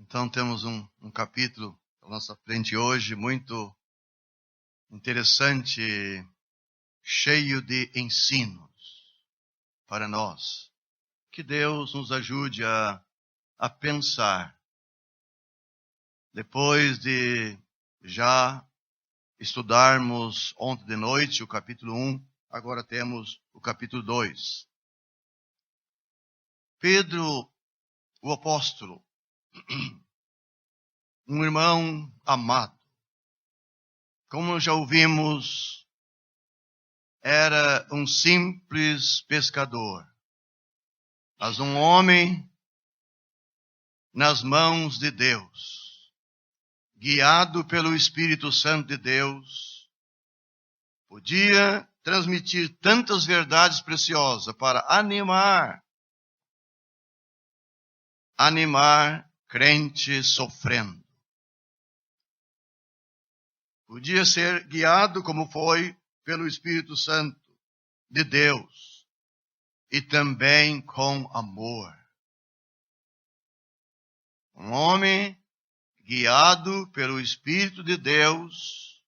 Então temos um capítulo à nossa frente hoje muito interessante, cheio de ensinos para nós. Que Deus nos ajude a pensar. Depois de já estudarmos ontem de noite o capítulo 1, agora temos o capítulo 2. Pedro, o apóstolo, um irmão amado, como já ouvimos, era um simples pescador, mas um homem nas mãos de Deus, guiado pelo Espírito Santo de Deus, podia transmitir tantas verdades preciosas para animar crente sofrendo. Podia ser guiado como foi pelo Espírito Santo de Deus e também com amor. Um homem guiado pelo Espírito de Deus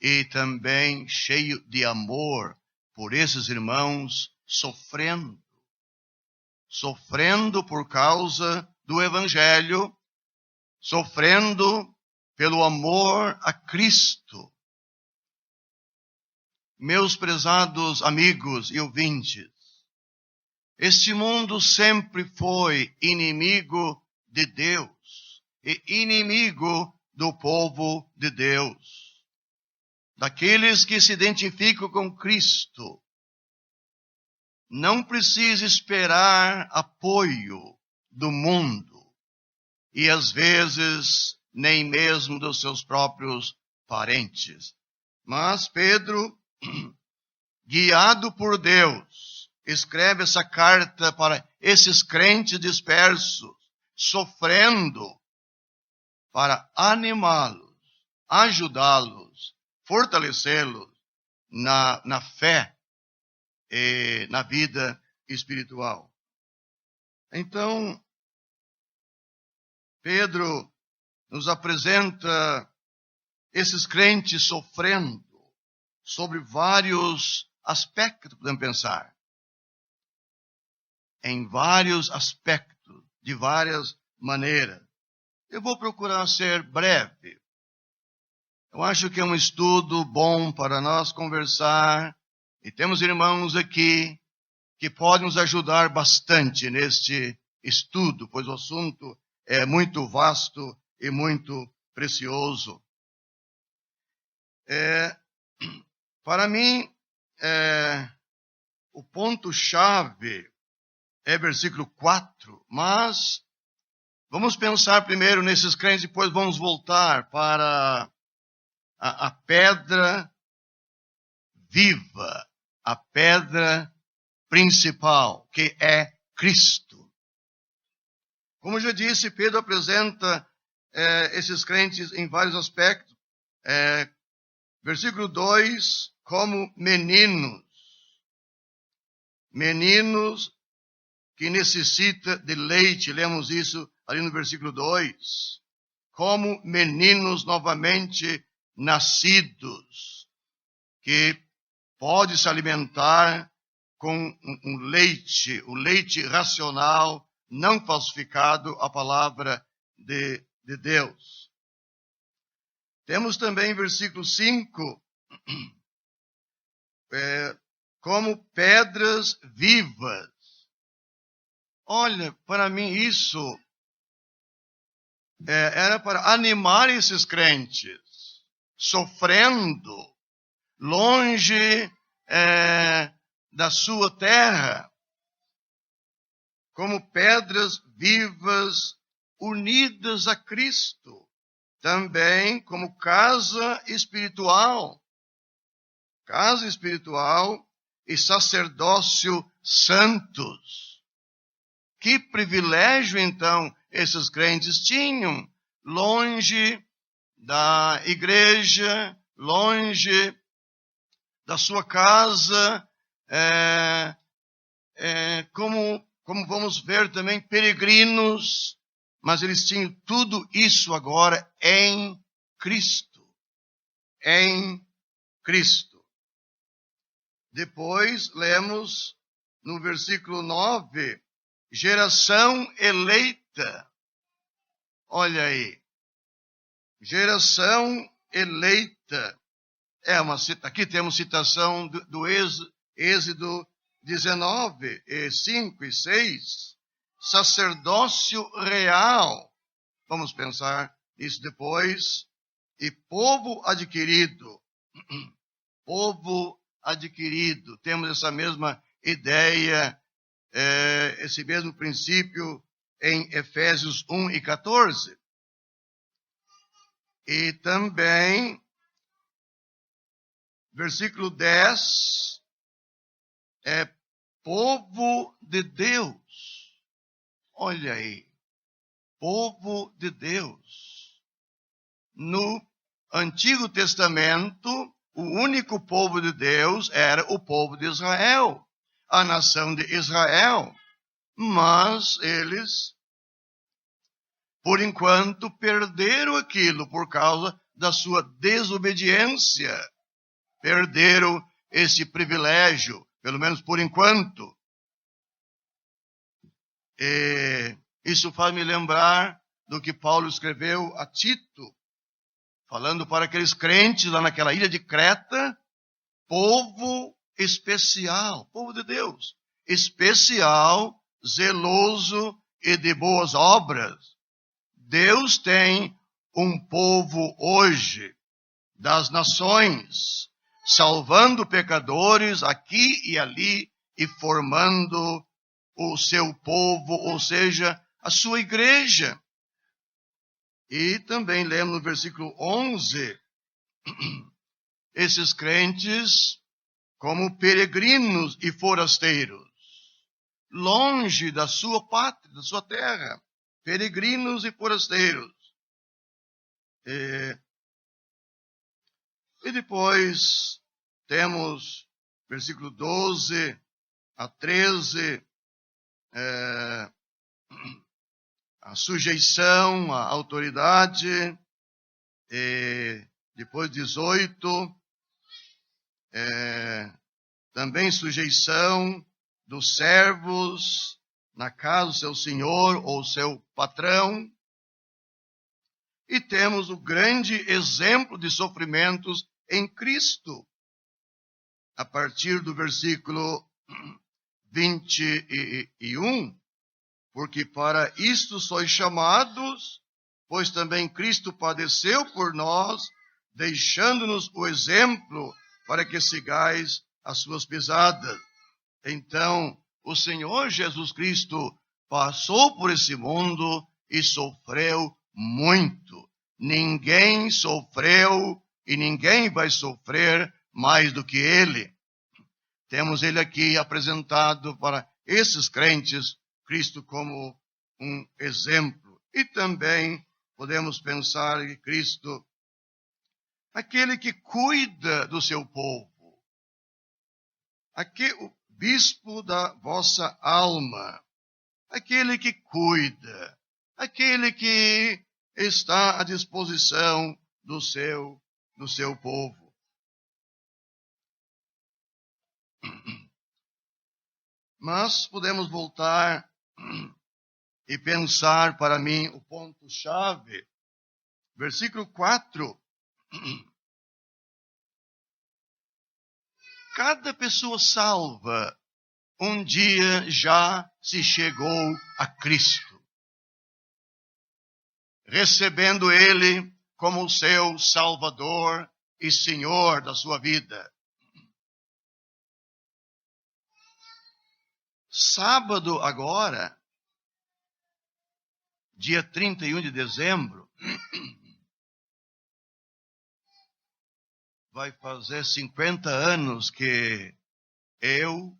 e também cheio de amor por esses irmãos sofrendo por causa do Evangelho, sofrendo pelo amor a Cristo. Meus prezados amigos e ouvintes, este mundo sempre foi inimigo de Deus e inimigo do povo de Deus, daqueles que se identificam com Cristo. Não precisa esperar apoio do mundo e às vezes nem mesmo dos seus próprios parentes. Mas Pedro, guiado por Deus, escreve essa carta para esses crentes dispersos, sofrendo, para animá-los, ajudá-los, fortalecê-los na fé e na vida espiritual. Então, Pedro nos apresenta esses crentes sofrendo sobre vários aspectos, podemos pensar. Em vários aspectos, de várias maneiras. Eu vou procurar ser breve. Eu acho que é um estudo bom para nós conversar. E temos irmãos aqui que podem nos ajudar bastante neste estudo, pois o assunto é muito vasto e muito precioso. Para mim, o ponto-chave é versículo 4, mas vamos pensar primeiro nesses crentes, depois vamos voltar para a pedra viva, a pedra principal, que é Cristo. Como eu já disse, Pedro apresenta esses crentes em vários aspectos. Versículo 2, como meninos que necessitam de leite, lemos isso ali no versículo 2, como meninos novamente nascidos, que pode se alimentar com um leite, o leite racional, não falsificado, a palavra de Deus. Temos também versículo 5, como pedras vivas. Olha, para mim isso era para animar esses crentes, sofrendo, longe da sua terra, como pedras vivas unidas a Cristo, também como casa espiritual e sacerdócio santos. Que privilégio, então, esses crentes tinham, longe da igreja, longe da sua casa, como vamos ver também, peregrinos, mas eles tinham tudo isso agora em Cristo. Em Cristo. Depois lemos no versículo 9, geração eleita. Olha aí. Geração eleita. Aqui temos citação do Êxodo 19, 5 e 6. Sacerdócio real. Vamos pensar nisso depois. E povo adquirido. Povo adquirido. Temos essa mesma ideia, esse mesmo princípio em Efésios 1 e 14. E também, versículo 10, é povo de Deus. Olha aí, povo de Deus. No Antigo Testamento, o único povo de Deus era o povo de Israel, a nação de Israel. Mas eles, por enquanto, perderam aquilo por causa da sua desobediência. Perderam esse privilégio, pelo menos por enquanto. E isso faz me lembrar do que Paulo escreveu a Tito, falando para aqueles crentes lá naquela ilha de Creta, povo especial, povo de Deus, especial, zeloso e de boas obras. Deus tem um povo hoje das nações, salvando pecadores aqui e ali e formando o seu povo, ou seja, a sua igreja. E também lemos no versículo 11, esses crentes como peregrinos e forasteiros, longe da sua pátria, da sua terra, peregrinos e forasteiros. E depois temos versículo 12 a 13, a sujeição, a autoridade, e depois 18, também sujeição dos servos na casa do seu senhor ou seu patrão. E temos o grande exemplo de sofrimentos em Cristo, a partir do versículo 21, porque para isto sois chamados, pois também Cristo padeceu por nós, deixando-nos o exemplo para que sigais as suas pisadas. Então, o Senhor Jesus Cristo passou por esse mundo e sofreu muito. Ninguém sofreu e ninguém vai sofrer mais do que ele. Temos ele aqui apresentado para esses crentes, Cristo como um exemplo. E também podemos pensar que Cristo, aquele que cuida do seu povo, o bispo da vossa alma, aquele que cuida, aquele que está à disposição do seu povo. Mas podemos voltar e pensar, para mim, o ponto-chave. Versículo 4. Cada pessoa salva um dia já se chegou a Cristo, recebendo Ele como o seu Salvador e Senhor da sua vida. Sábado agora, dia 31 de dezembro, vai fazer 50 anos que eu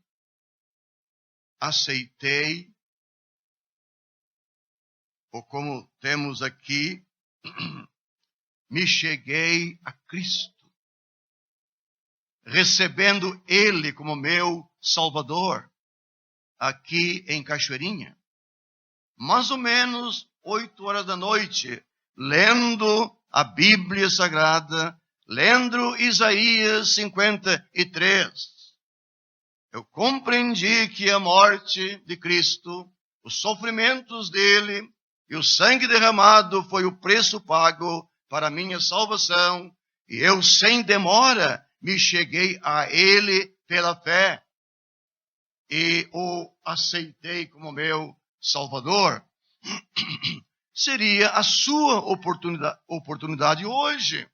aceitei, ou como temos aqui, me cheguei a Cristo, recebendo Ele como meu Salvador, aqui em Cachoeirinha. Mais ou menos 8 horas da noite, lendo a Bíblia Sagrada, lendo Isaías 53. Eu compreendi que a morte de Cristo, os sofrimentos dele e o sangue derramado foi o preço pago para a minha salvação, e eu, sem demora, me cheguei a ele pela fé e o aceitei como meu Salvador. Seria a sua oportunidade hoje.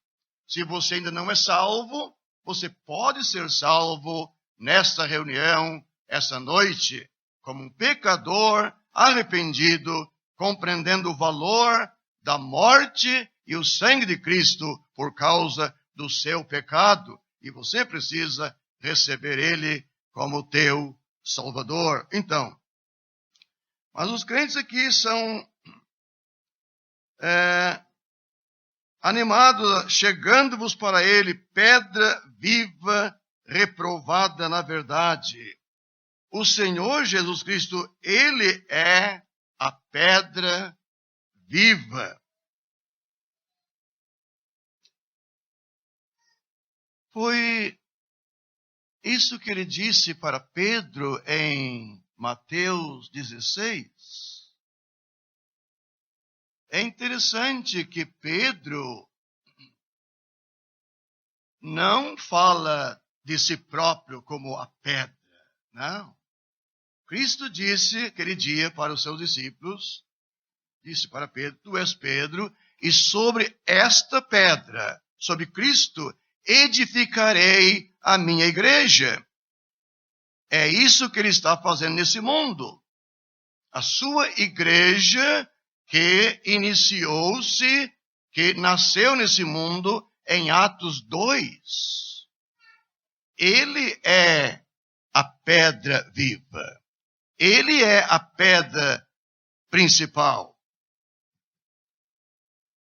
Se você ainda não é salvo, você pode ser salvo nesta reunião, essa noite, como um pecador arrependido, compreendendo o valor da morte e o sangue de Cristo por causa do seu pecado. E você precisa receber ele como teu Salvador. Então, mas os crentes aqui são animados, chegando-vos para ele, pedra viva, reprovada na verdade. O Senhor Jesus Cristo, ele é a pedra viva. Foi isso que ele disse para Pedro em Mateus 16. É interessante que Pedro não fala de si próprio como a pedra, não. Cristo disse aquele dia para os seus discípulos, disse para Pedro, tu és Pedro, e sobre esta pedra, sobre Cristo, edificarei a minha igreja. É isso que ele está fazendo nesse mundo. A sua igreja que iniciou-se, que nasceu nesse mundo em Atos 2. Ele é a pedra viva. Ele é a pedra principal.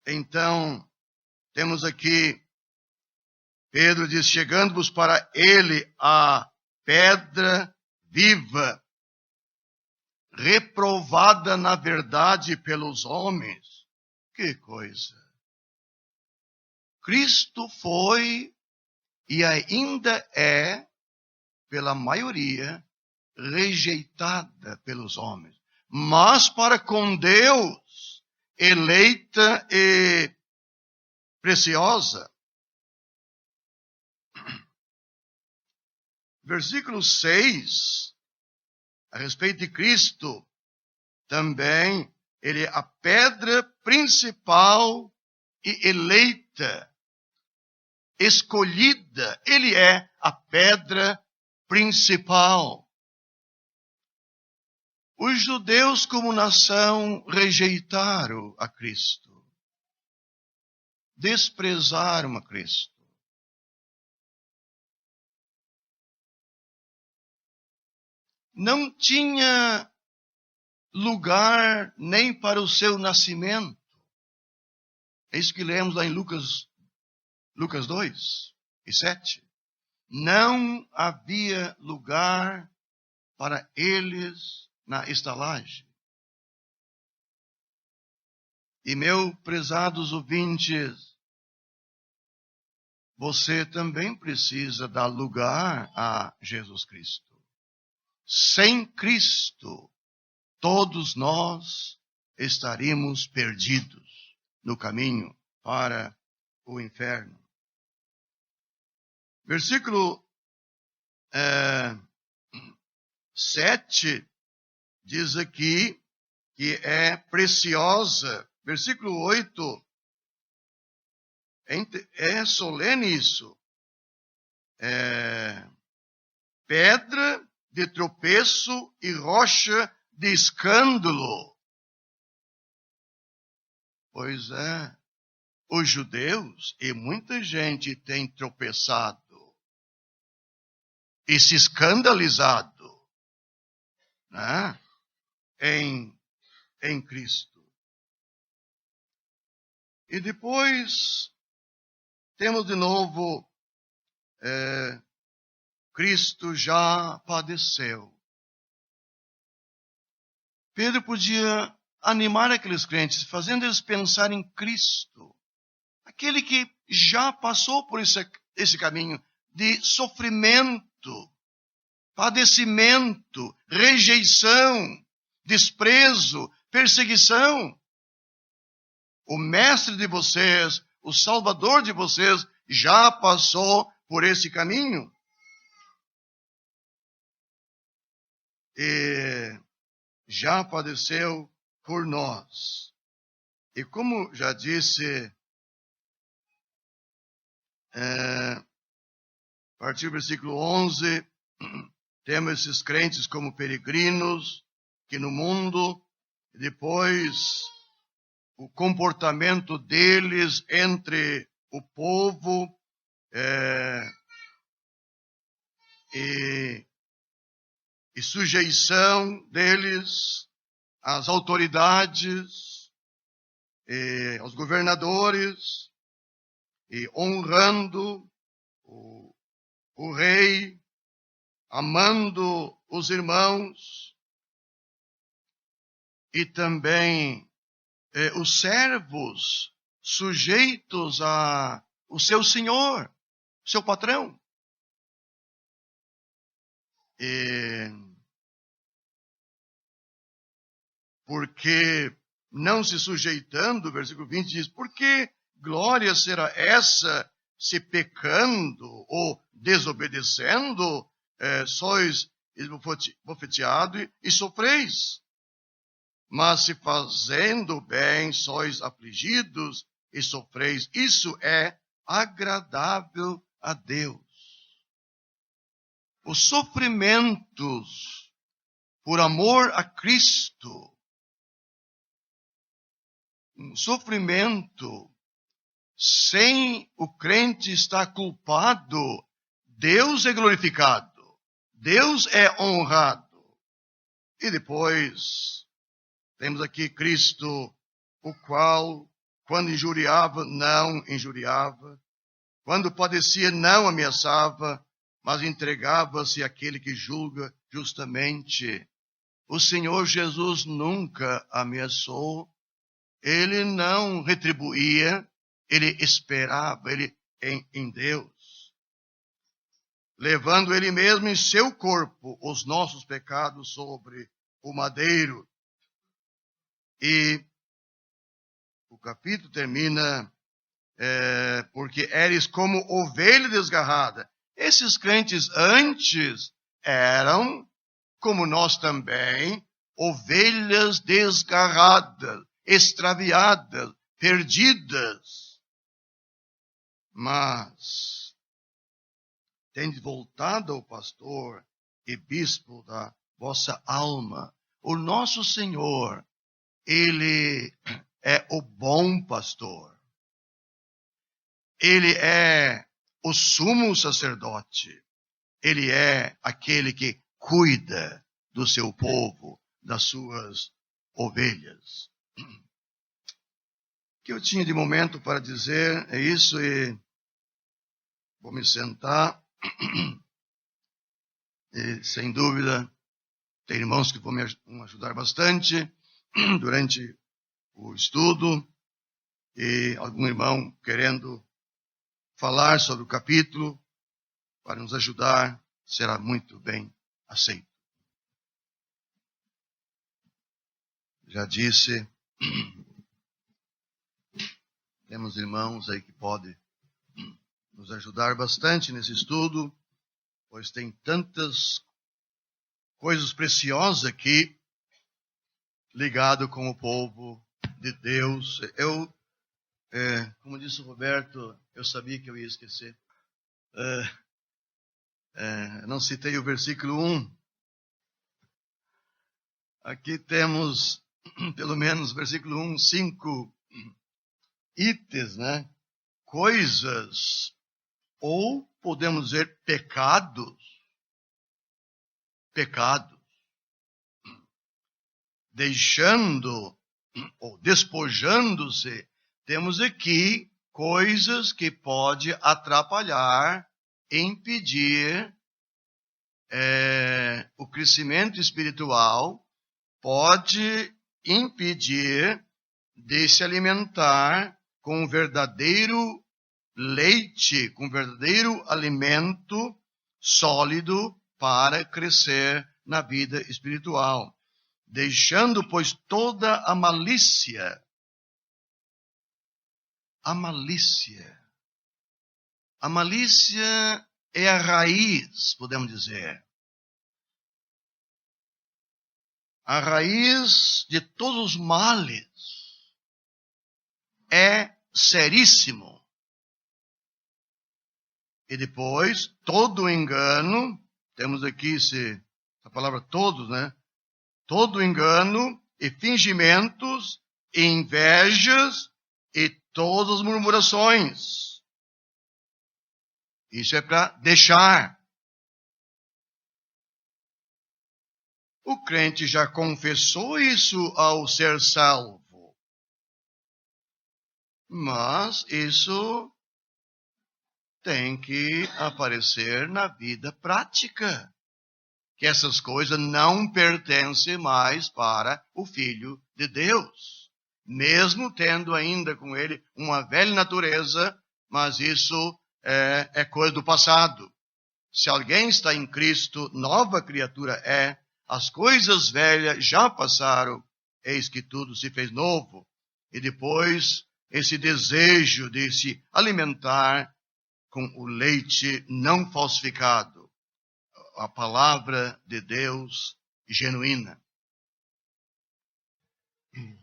Então, temos aqui, Pedro diz, chegando-vos para ele a pedra viva, reprovada na verdade pelos homens. Que coisa! Cristo foi e ainda é, pela maioria, rejeitada pelos homens. Mas para com Deus, eleita e preciosa. Versículo 6, a respeito de Cristo, também, ele é a pedra principal e eleita, escolhida. Ele é a pedra principal. Os judeus, como nação, rejeitaram a Cristo. Desprezaram a Cristo. Não tinha lugar nem para o seu nascimento. É isso que lemos lá em Lucas 2:7. Não havia lugar para eles na estalagem. E, meus prezados ouvintes, você também precisa dar lugar a Jesus Cristo. Sem Cristo, todos nós estaríamos perdidos no caminho para o inferno. Versículo 7 diz aqui que é preciosa. Versículo 8, é solene isso. Pedra de tropeço e rocha de escândalo. Pois é, os judeus e muita gente tem tropeçado e se escandalizado, né, em Cristo. E depois temos de novo, Cristo já padeceu. Pedro podia animar aqueles crentes, fazendo eles pensar em Cristo, aquele que já passou por esse caminho de sofrimento, padecimento, rejeição, desprezo, perseguição. O mestre de vocês, o salvador de vocês, já passou por esse caminho. E já padeceu por nós. E como já disse, a partir do versículo 11, temos esses crentes como peregrinos que no mundo, depois o comportamento deles entre o povo e sujeição deles às autoridades, aos governadores, e honrando o rei, amando os irmãos, e também os servos sujeitos ao seu senhor, seu patrão. Porque não se sujeitando, o versículo 20 diz, porque glória será essa se pecando ou desobedecendo sois esbofeteados e sofreis? Mas se fazendo bem sois afligidos e sofreis, isso é agradável a Deus. Os sofrimentos por amor a Cristo, um sofrimento sem o crente estar culpado, Deus é glorificado, Deus é honrado. E depois temos aqui Cristo, o qual, quando injuriava, não injuriava, quando padecia, não ameaçava, mas entregava-se àquele que julga justamente. O Senhor Jesus nunca ameaçou, ele não retribuía, ele esperava, ele em Deus, levando ele mesmo em seu corpo os nossos pecados sobre o madeiro. E o capítulo termina, porque eres como ovelha desgarrada. Esses crentes antes eram, como nós também, ovelhas desgarradas, extraviadas, perdidas. Mas tendes voltado ao pastor e bispo da vossa alma. O nosso Senhor, ele é o bom pastor. Ele é o sumo sacerdote. Ele é aquele que cuida do seu povo, das suas ovelhas. O que eu tinha de momento para dizer é isso, e vou me sentar. E, sem dúvida, tem irmãos que vão me ajudar bastante durante o estudo, e algum irmão querendo falar sobre o capítulo para nos ajudar, será muito bem aceito. Já disse, temos irmãos aí que podem nos ajudar bastante nesse estudo, pois tem tantas coisas preciosas aqui ligado com o povo de Deus. Como disse o Roberto, eu sabia que eu ia esquecer. Não citei o versículo 1. Aqui temos, pelo menos, versículo 1, 5 itens, né? Coisas, ou podemos dizer pecados. Deixando ou despojando-se, temos aqui coisas que pode atrapalhar, impedir o crescimento espiritual, pode impedir de se alimentar com o verdadeiro leite, com o verdadeiro alimento sólido para crescer na vida espiritual, deixando, pois, toda a malícia. A malícia. A malícia é a raiz, podemos dizer. A raiz de todos os males é seríssimo. E depois, todo engano, temos aqui a palavra todos, né? Todo engano e fingimentos, e invejas e todas as murmurações. Isso é para deixar. O crente já confessou isso ao ser salvo. Mas isso tem que aparecer na vida prática. Que essas coisas não pertencem mais para o Filho de Deus. Mesmo tendo ainda com ele uma velha natureza, mas isso é coisa do passado. Se alguém está em Cristo, nova criatura é. As coisas velhas já passaram, eis que tudo se fez novo. E depois, esse desejo de se alimentar com o leite não falsificado, a palavra de Deus genuína.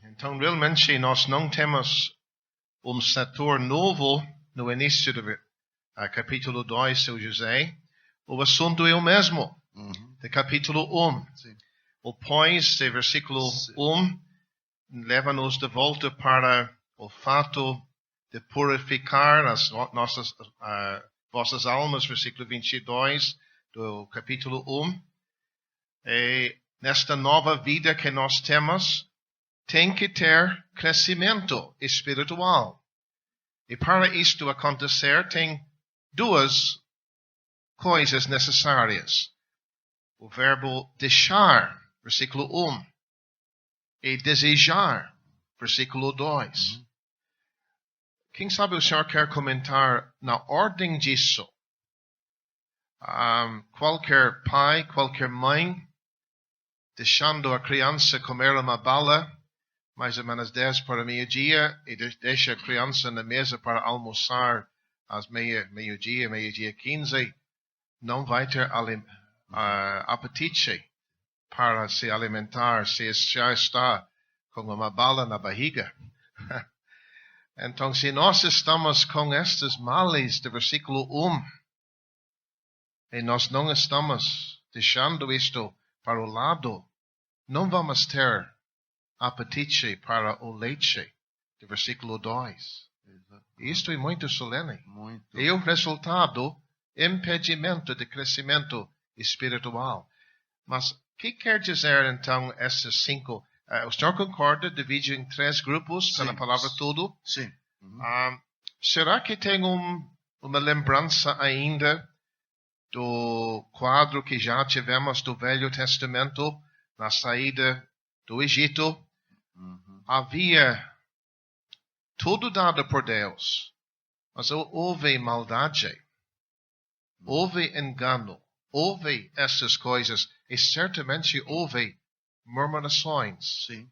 Então, realmente, nós não temos setor novo no início do capítulo 2 de José. O assunto é o mesmo. Do capítulo 1. Sim. O pois, de versículo 1, leva-nos de volta para o fato de purificar as vossas almas, versículo 22 do capítulo 1. E nesta nova vida que nós temos, tem que ter crescimento espiritual. E para isto acontecer, tem duas coisas necessárias. O verbo deixar, versículo 1, e desejar, versículo 2. Quem sabe o senhor quer comentar na ordem disso? Qualquer pai, qualquer mãe, deixando a criança comer uma bala, mais ou menos 10 para meio-dia, e deixa a criança na mesa para almoçar às meio-dia 15, não vai ter apetite para se alimentar se já está com uma bala na barriga. Então, se nós estamos com estes males do versículo 1, e nós não estamos deixando isto para o lado, não vamos ter apetite para o leite do versículo 2. Isto é muito solene. Muito. E o resultado, impedimento de crescimento espiritual. Mas o que quer dizer então esses 5? O senhor concorda? Divide em 3 grupos pela palavra tudo? Sim. Será que tem uma lembrança ainda do quadro que já tivemos do Velho Testamento na saída do Egito? Havia tudo dado por Deus, mas houve maldade, houve engano, houve essas coisas, e certamente houve murmurações. Sim.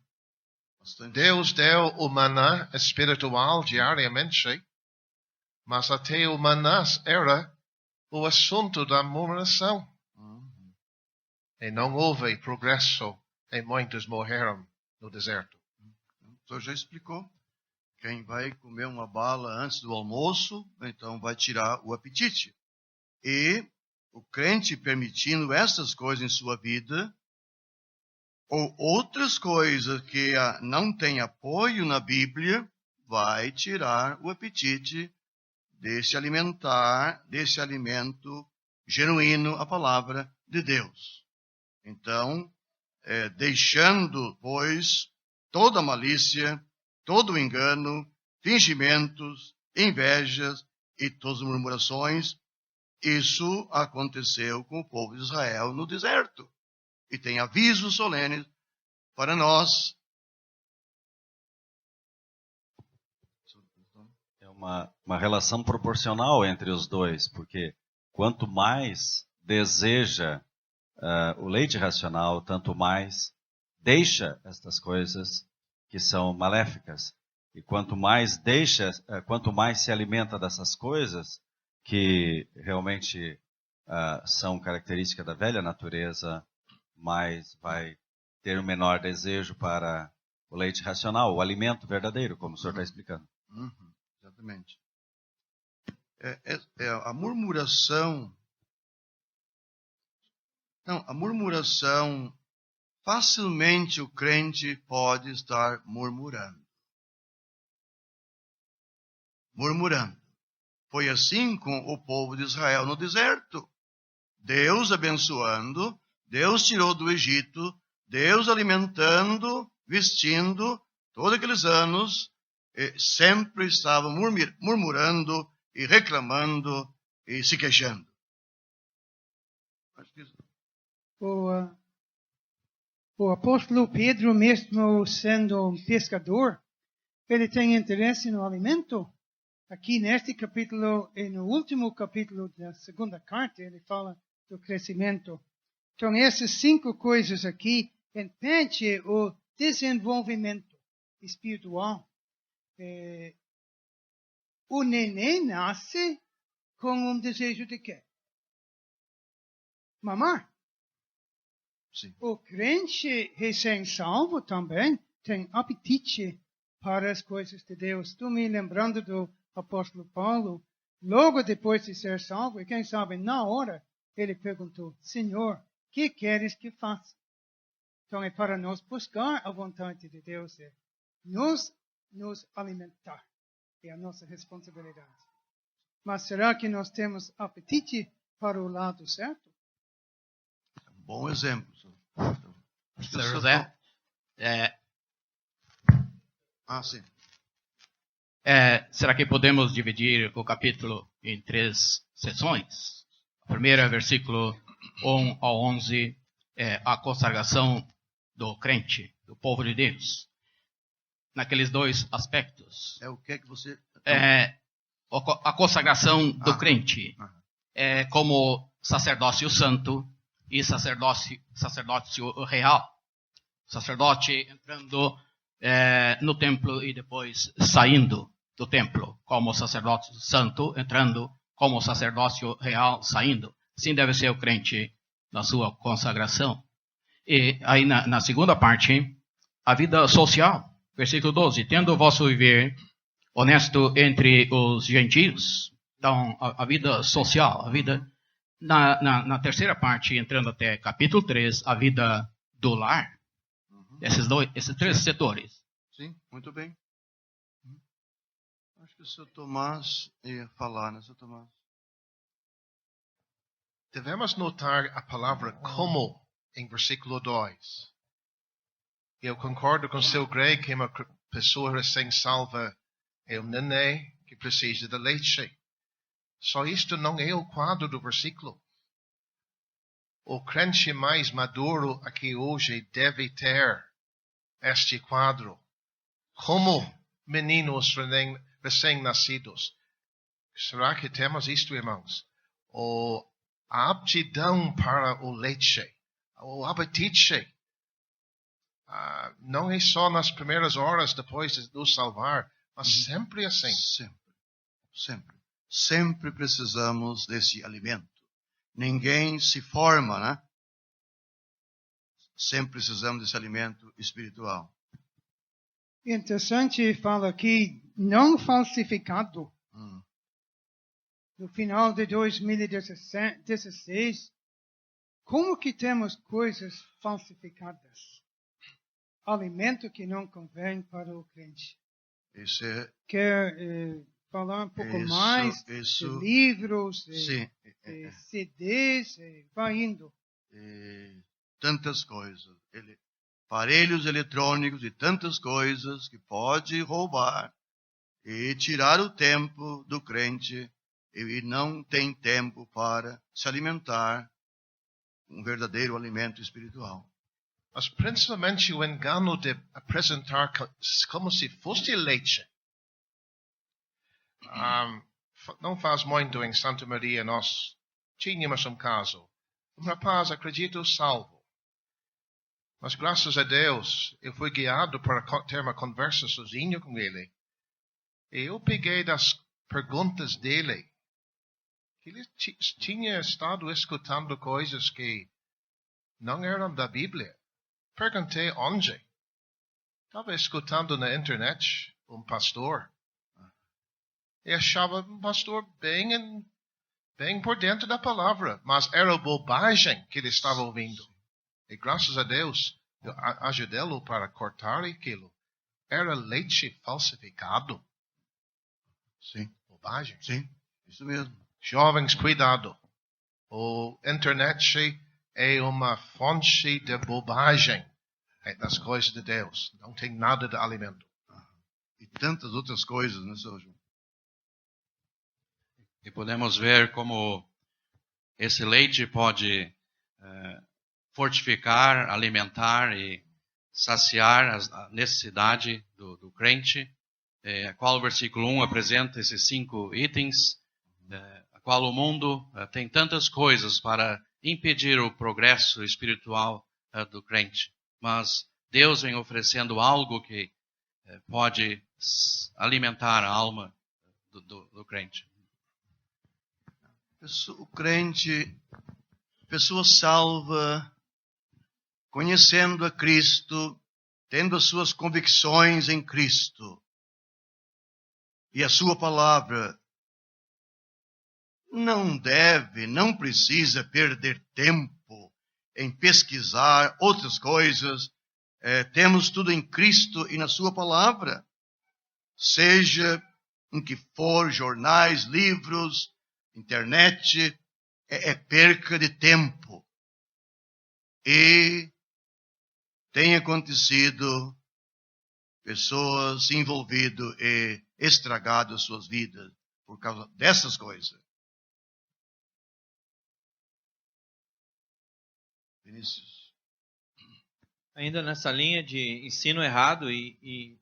Bastante. Deus deu o maná espiritual diariamente, mas até o maná era o assunto da murmuração. E não houve progresso, e muitos morreram no deserto. O senhor já explicou. Quem vai comer uma bala antes do almoço, então vai tirar o apetite. E o crente permitindo essas coisas em sua vida, ou outras coisas que não têm apoio na Bíblia, vai tirar o apetite de se alimentar desse alimento genuíno, a palavra de Deus. Então, deixando, pois, toda malícia, todo engano, fingimentos, invejas e todas as murmurações, isso aconteceu com o povo de Israel no deserto. E tem avisos solenes para nós É uma relação proporcional entre os dois, porque quanto mais deseja o leite racional, tanto mais deixa estas coisas que são maléficas. E quanto mais se alimenta dessas coisas que realmente são características da velha natureza, mais vai ter um menor desejo para o leite racional, o alimento verdadeiro, como o senhor está explicando. Exatamente. A murmuração. Não, a murmuração, facilmente o crente pode estar murmurando. Foi assim com o povo de Israel no deserto. Deus abençoando, Deus tirou do Egito, Deus alimentando, vestindo, todos aqueles anos, sempre estavam murmurando e reclamando e se queixando. O apóstolo Pedro, mesmo sendo um pescador, ele tem interesse no alimento. Aqui neste capítulo e no último capítulo da segunda carta, ele fala do crescimento. Então, essas 5 coisas aqui impedem o desenvolvimento espiritual. O neném nasce com um desejo de quê? Mamar. Sim. O crente recém-salvo também tem apetite para as coisas de Deus. Estou me lembrando do apóstolo Paulo, logo depois de ser salvo, e quem sabe na hora, ele perguntou: Senhor, que queres que faça? Então é para nós buscar a vontade de Deus, nos alimentar. É a nossa responsabilidade. Mas será que nós temos apetite para o lado certo? Bom exemplo. Sr. José, sim. será que podemos dividir o capítulo em 3 sessões? A primeira, versículo 1 ao 11, é a consagração do crente, do povo de Deus. Naqueles 2 aspectos. O que é que você... A consagração do crente é como sacerdócio santo e sacerdócio real. Sacerdote entrando no templo e depois saindo do templo, como sacerdócio santo, entrando como sacerdócio real, saindo. Assim deve ser o crente na sua consagração. E aí na segunda parte, a vida social. Versículo 12. Tendo o vosso viver honesto entre os gentios. Então, a vida social, a vida... Na terceira parte, entrando até capítulo 3, a vida do lar. Esses 3 setores. Sim, muito bem. Acho que o Sr. Tomás ia falar, né, Sr. Tomás? Devemos notar a palavra como em versículo 2. Eu concordo com o Sr. Gray que uma pessoa recém-salva é um neném que precisa de leite. Só isto não é o quadro do versículo. O crente mais maduro aqui hoje deve ter este quadro. Como meninos recém-nascidos. Será que temos isto, irmãos? A aptidão para o leite, o apetite. Não é só nas primeiras horas depois de nos salvar, mas sempre assim. Sempre precisamos desse alimento. Ninguém se forma, né? Sempre precisamos desse alimento espiritual. Interessante, fala aqui, não falsificado. No final de 2016, como que temos coisas falsificadas? Alimento que não convém para o crente. Quer falar um pouco mais de livros, CDs, vai indo. Tantas coisas. Aparelhos eletrônicos e tantas coisas que pode roubar e tirar o tempo do crente e não tem tempo para se alimentar um verdadeiro alimento espiritual. Mas principalmente o engano de apresentar como se fosse leite. Não faz muito em Santa Maria nós tínhamos um caso. Um rapaz, acredito, salvo. Mas graças a Deus, eu fui guiado para ter uma conversa sozinho com ele. E eu peguei das perguntas dele. Ele tinha estado escutando coisas que não eram da Bíblia. Perguntei onde. Estava escutando na internet um pastor. E achava um pastor bem por dentro da palavra. Mas era bobagem que ele estava ouvindo. E graças a Deus, eu ajudei-lo para cortar aquilo. Era leite falsificado. Sim, Bobagem. sim, isso mesmo. Jovens, cuidado. O internet é uma fonte de bobagem das coisas de Deus. Não tem nada de alimento. E tantas outras coisas, né, Sr. João? E podemos ver como esse leite pode fortificar, alimentar e saciar a necessidade do crente, a qual o versículo 1 apresenta esses 5 itens, a qual o mundo tem tantas coisas para impedir o progresso espiritual do crente. Mas Deus vem oferecendo algo que pode alimentar a alma do crente. O crente, pessoa salva, conhecendo a Cristo, tendo as suas convicções em Cristo e a sua palavra, não precisa perder tempo em pesquisar outras coisas. Temos tudo em Cristo e na sua palavra. Seja em que for, jornais, livros, internet, é perca de tempo. E tem acontecido pessoas se envolvidas e estragado suas vidas por causa dessas coisas. Vinícius. Ainda nessa linha de ensino errado e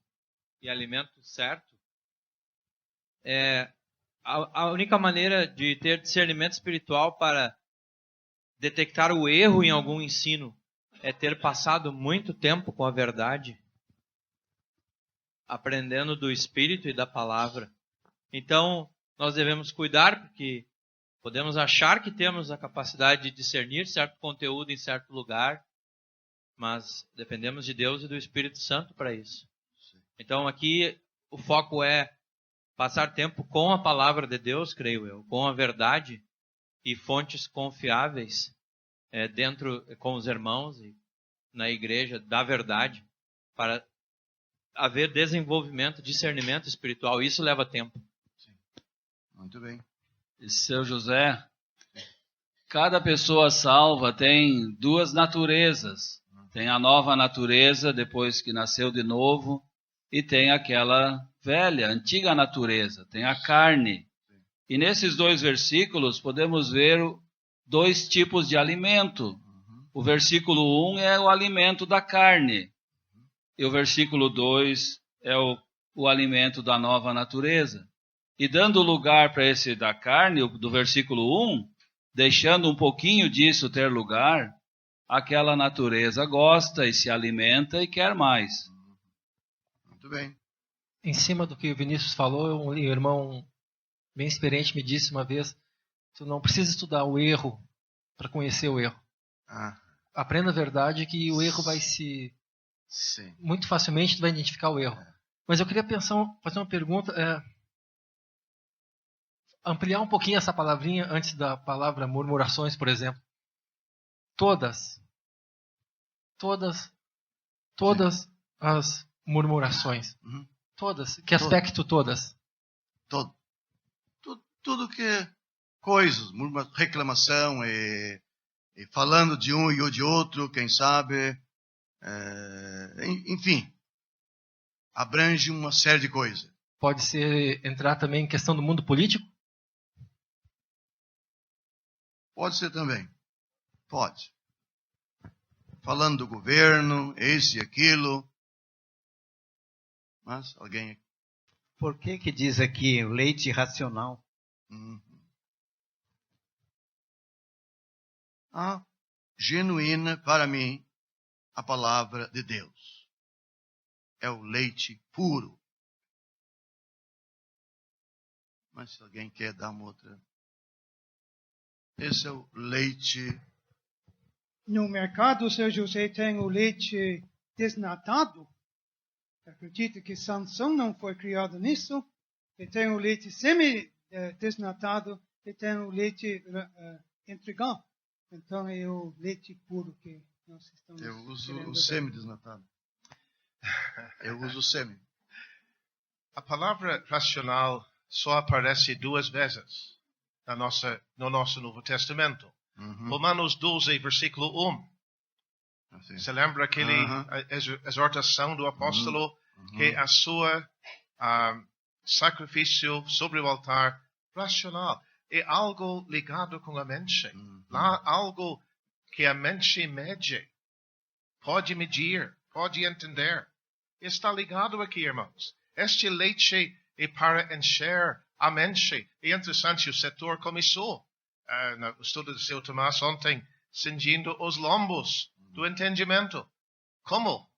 alimento certo, a única maneira de ter discernimento espiritual para detectar o erro em algum ensino é ter passado muito tempo com a verdade, aprendendo do Espírito e da Palavra. Então, nós devemos cuidar, porque podemos achar que temos a capacidade de discernir certo conteúdo em certo lugar, mas dependemos de Deus e do Espírito Santo para isso. Então, aqui o foco é passar tempo com a Palavra de Deus, creio eu, com a verdade e fontes confiáveis dentro com os irmãos e na igreja da verdade, para haver desenvolvimento, discernimento espiritual. Isso leva tempo. Sim. Muito bem. E seu José, cada pessoa salva tem 2 naturezas. Tem a nova natureza, depois que nasceu de novo, e tem aquela velha, antiga natureza, tem a carne. E nesses 2 versículos podemos ver 2 tipos de alimento. O versículo 1 é o alimento da carne. E o versículo 2 é o alimento da nova natureza. E dando lugar para esse da carne, do versículo 1, deixando um pouquinho disso ter lugar, aquela natureza gosta e se alimenta e quer mais. Muito bem. Em cima do que o Vinícius falou, um irmão bem experiente me disse uma vez, tu não precisa estudar o erro para conhecer o erro. Aprenda a verdade que o erro vai se... Sim. Muito facilmente tu vai identificar o erro. Mas eu queria fazer uma pergunta, ampliar um pouquinho essa palavrinha antes da palavra murmurações, por exemplo. Todas as murmurações. Uhum. Todas. Que aspecto todas? Tudo que coisas, reclamação e falando de um e de outro, quem sabe, enfim, abrange uma série de coisas. Pode entrar também em questão do mundo político? Pode ser também. Pode. Falando do governo, esse e aquilo. Mas alguém... Por que diz aqui o leite racional? A genuína, para mim, a palavra de Deus. É o leite puro. Mas se alguém quer dar uma outra... Esse é o leite... No mercado, o Sr. José tem o leite desnatado. Acredito que Sansão não foi criado nisso. E tem o leite semi-desnatado e tem o leite integral. Então é o leite puro que nós estamos... Eu uso o semi-desnatado. Eu uso o semi. A palavra racional só aparece 2 vezes no nosso Novo Testamento. Romanos 12, versículo 1. Assim. Você lembra aquele exortação do apóstolo que a sua sacrifício sobre o altar racional é algo ligado com a mente. Lá, algo que a mente mede, pode medir, pode entender. Está ligado aqui, irmãos. Este leite é para encher a mente. É interessante, o setor começou no estudo de São Tomás ontem, cingindo os lombos do entendimento. Como?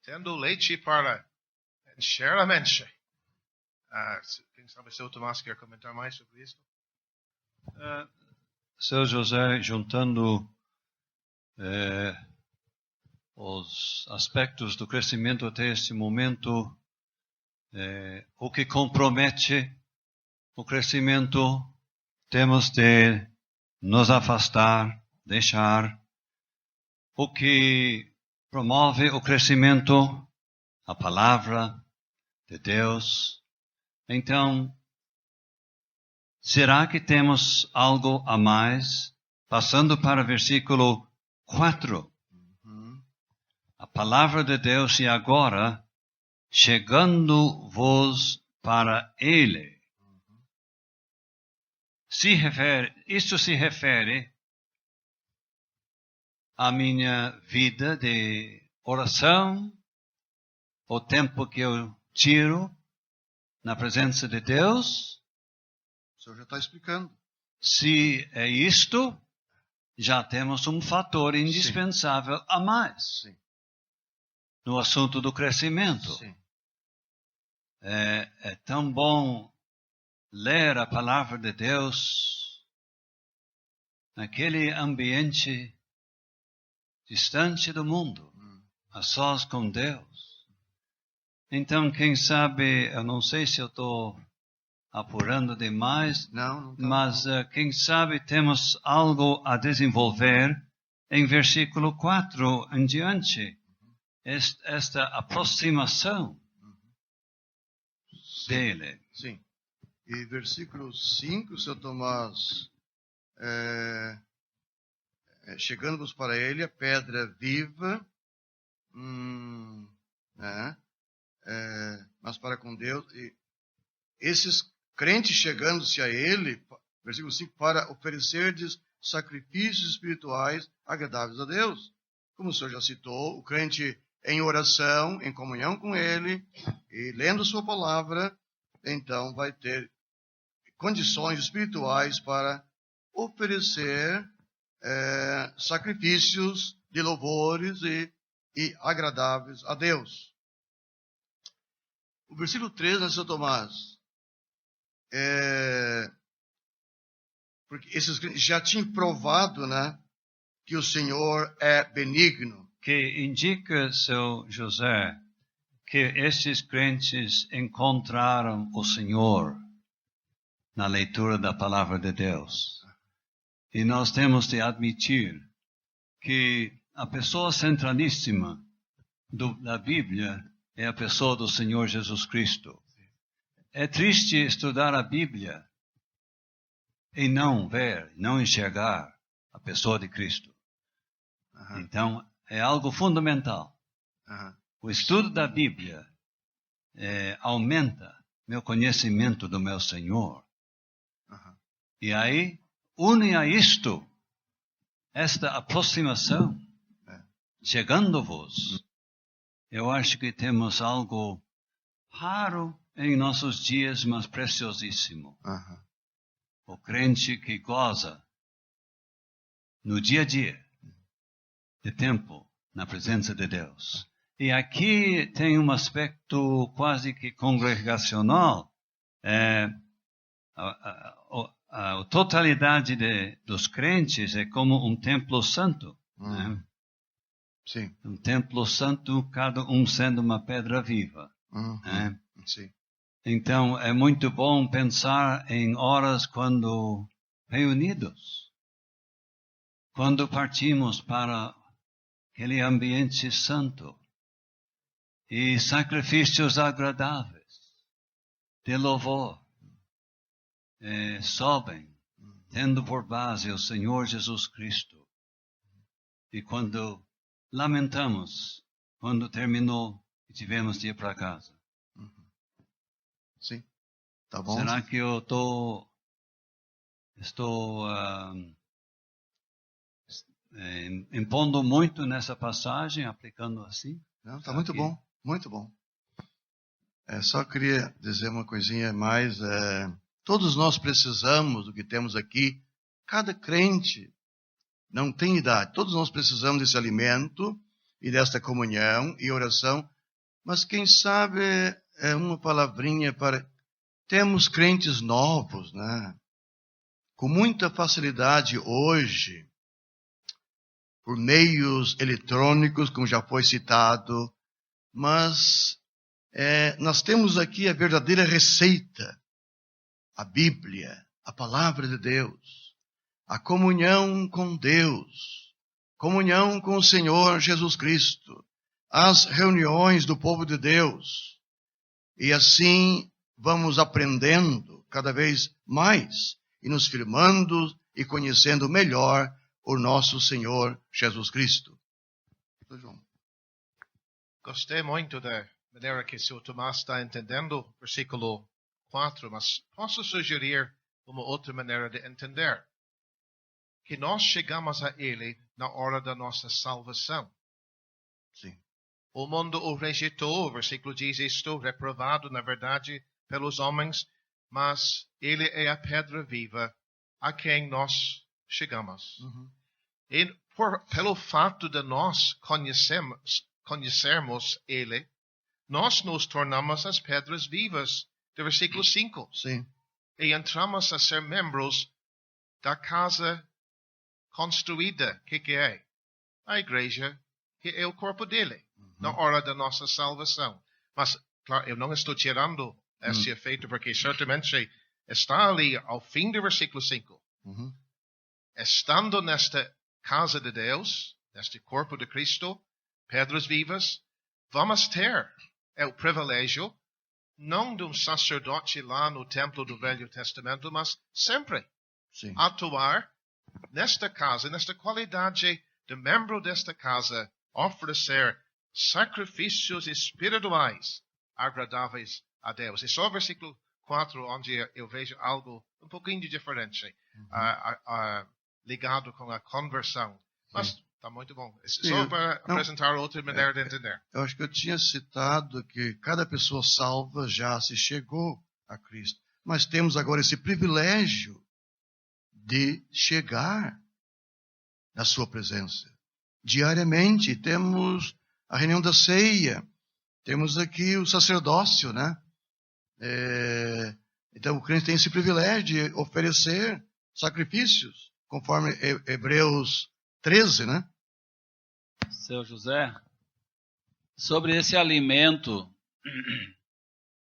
Tendo leite para encher a mente. Quem sabe São Tomás quer comentar mais sobre isso? Seu José, juntando os aspectos do crescimento até este momento, o que compromete o crescimento, temos de nos afastar, deixar. O que promove o crescimento, a palavra de Deus. Então, será que temos algo a mais? Passando para o versículo 4. A palavra de Deus e agora, chegando-vos para Ele. Isso se refere à minha vida de oração, o tempo que eu tiro na presença de Deus. O senhor já está explicando. Se é isto, já temos um fator indispensável a mais. Sim. No assunto do crescimento. Sim. É tão bom ler a palavra de Deus naquele ambiente distante do mundo, a sós com Deus. Então, quem sabe, eu não sei se eu estou apurando demais, não tá mas quem sabe temos algo a desenvolver em versículo 4 em diante. Esta aproximação dele. Sim. E versículo 5, São Tomás, chegando-vos para ele, a pedra viva, mas para com Deus. E esses crentes chegando-se a ele, versículo 5, para oferecerdes sacrifícios espirituais agradáveis a Deus. Como o senhor já citou, o crente em oração, em comunhão com ele, e lendo sua palavra, então vai ter condições espirituais para oferecer sacrifícios de louvores e agradáveis a Deus. O versículo 3, né, São Tomás? Porque esses já tinham provado, né, que o Senhor é benigno. Que indica, seu José, que esses crentes encontraram o Senhor na leitura da palavra de Deus. E nós temos de admitir que a pessoa centralíssima da Bíblia é a pessoa do Senhor Jesus Cristo. É triste estudar a Bíblia e não ver, não enxergar a pessoa de Cristo. Então, é algo fundamental. O estudo da Bíblia aumenta meu conhecimento do meu Senhor. E aí, une a isto, esta aproximação, chegando-vos. Eu acho que temos algo raro em nossos dias, mas preciosíssimo. O crente que goza no dia a dia de tempo na presença de Deus. E aqui tem um aspecto quase que congregacional. A totalidade dos crentes é como um templo santo. Né? Sim. Um templo santo, cada um sendo uma pedra viva. Né? Sim. Então, é muito bom pensar em horas quando reunidos, quando partimos para aquele ambiente santo e sacrifícios agradáveis de louvor sobem, tendo por base o Senhor Jesus Cristo. E quando lamentamos, quando terminou e tivemos de ir para casa. Sim, tá bom. Será que eu estou impondo muito nessa passagem, aplicando assim? Não, está muito bom, muito bom. Só queria dizer uma coisinha mais. Todos nós precisamos do que temos aqui. Cada crente não tem idade. Todos nós precisamos desse alimento e desta comunhão e oração. Mas quem sabe uma palavrinha para... Temos crentes novos, né? Com muita facilidade hoje, por meios eletrônicos, como já foi citado, mas nós temos aqui a verdadeira receita, a Bíblia, a Palavra de Deus, a comunhão com Deus, comunhão com o Senhor Jesus Cristo, as reuniões do povo de Deus, e assim vamos aprendendo cada vez mais e nos firmando e conhecendo melhor o nosso Senhor Jesus Cristo. Gostei muito da maneira que o Sr. Tomás está entendendo o versículo 4, mas posso sugerir uma outra maneira de entender. Que nós chegamos a Ele na hora da nossa salvação. Sim. O mundo o rejeitou, o versículo diz, estou reprovado, na verdade, pelos homens, mas Ele é a pedra viva a quem nós chegamos. E pelo fato de nós conhecermos Ele, nós nos tornamos as pedras vivas, do versículo 5. Sim. E entramos a ser membros da casa construída, que é? A igreja, que é o corpo dele, na hora da nossa salvação. Mas, claro, eu não estou tirando esse efeito, porque certamente está ali ao fim do versículo 5. Estando nesta casa de Deus, neste corpo de Cristo, pedras vivas, vamos ter o privilégio, não de um sacerdote lá no templo do Velho Testamento, mas sempre atuar nesta casa, nesta qualidade de membro desta casa, oferecer sacrifícios espirituais agradáveis a Deus. É só o versículo 4 onde eu vejo algo um pouquinho diferente, ligado com a conversão. Mas está muito bom. Só para apresentar outra maneira de entender. Eu acho que eu tinha citado que cada pessoa salva já se chegou a Cristo. Mas temos agora esse privilégio de chegar na sua presença. Diariamente temos a reunião da ceia, temos aqui o sacerdócio, né? Então o crente tem esse privilégio de oferecer sacrifícios, conforme Hebreus 13, né? Seu José, sobre esse alimento,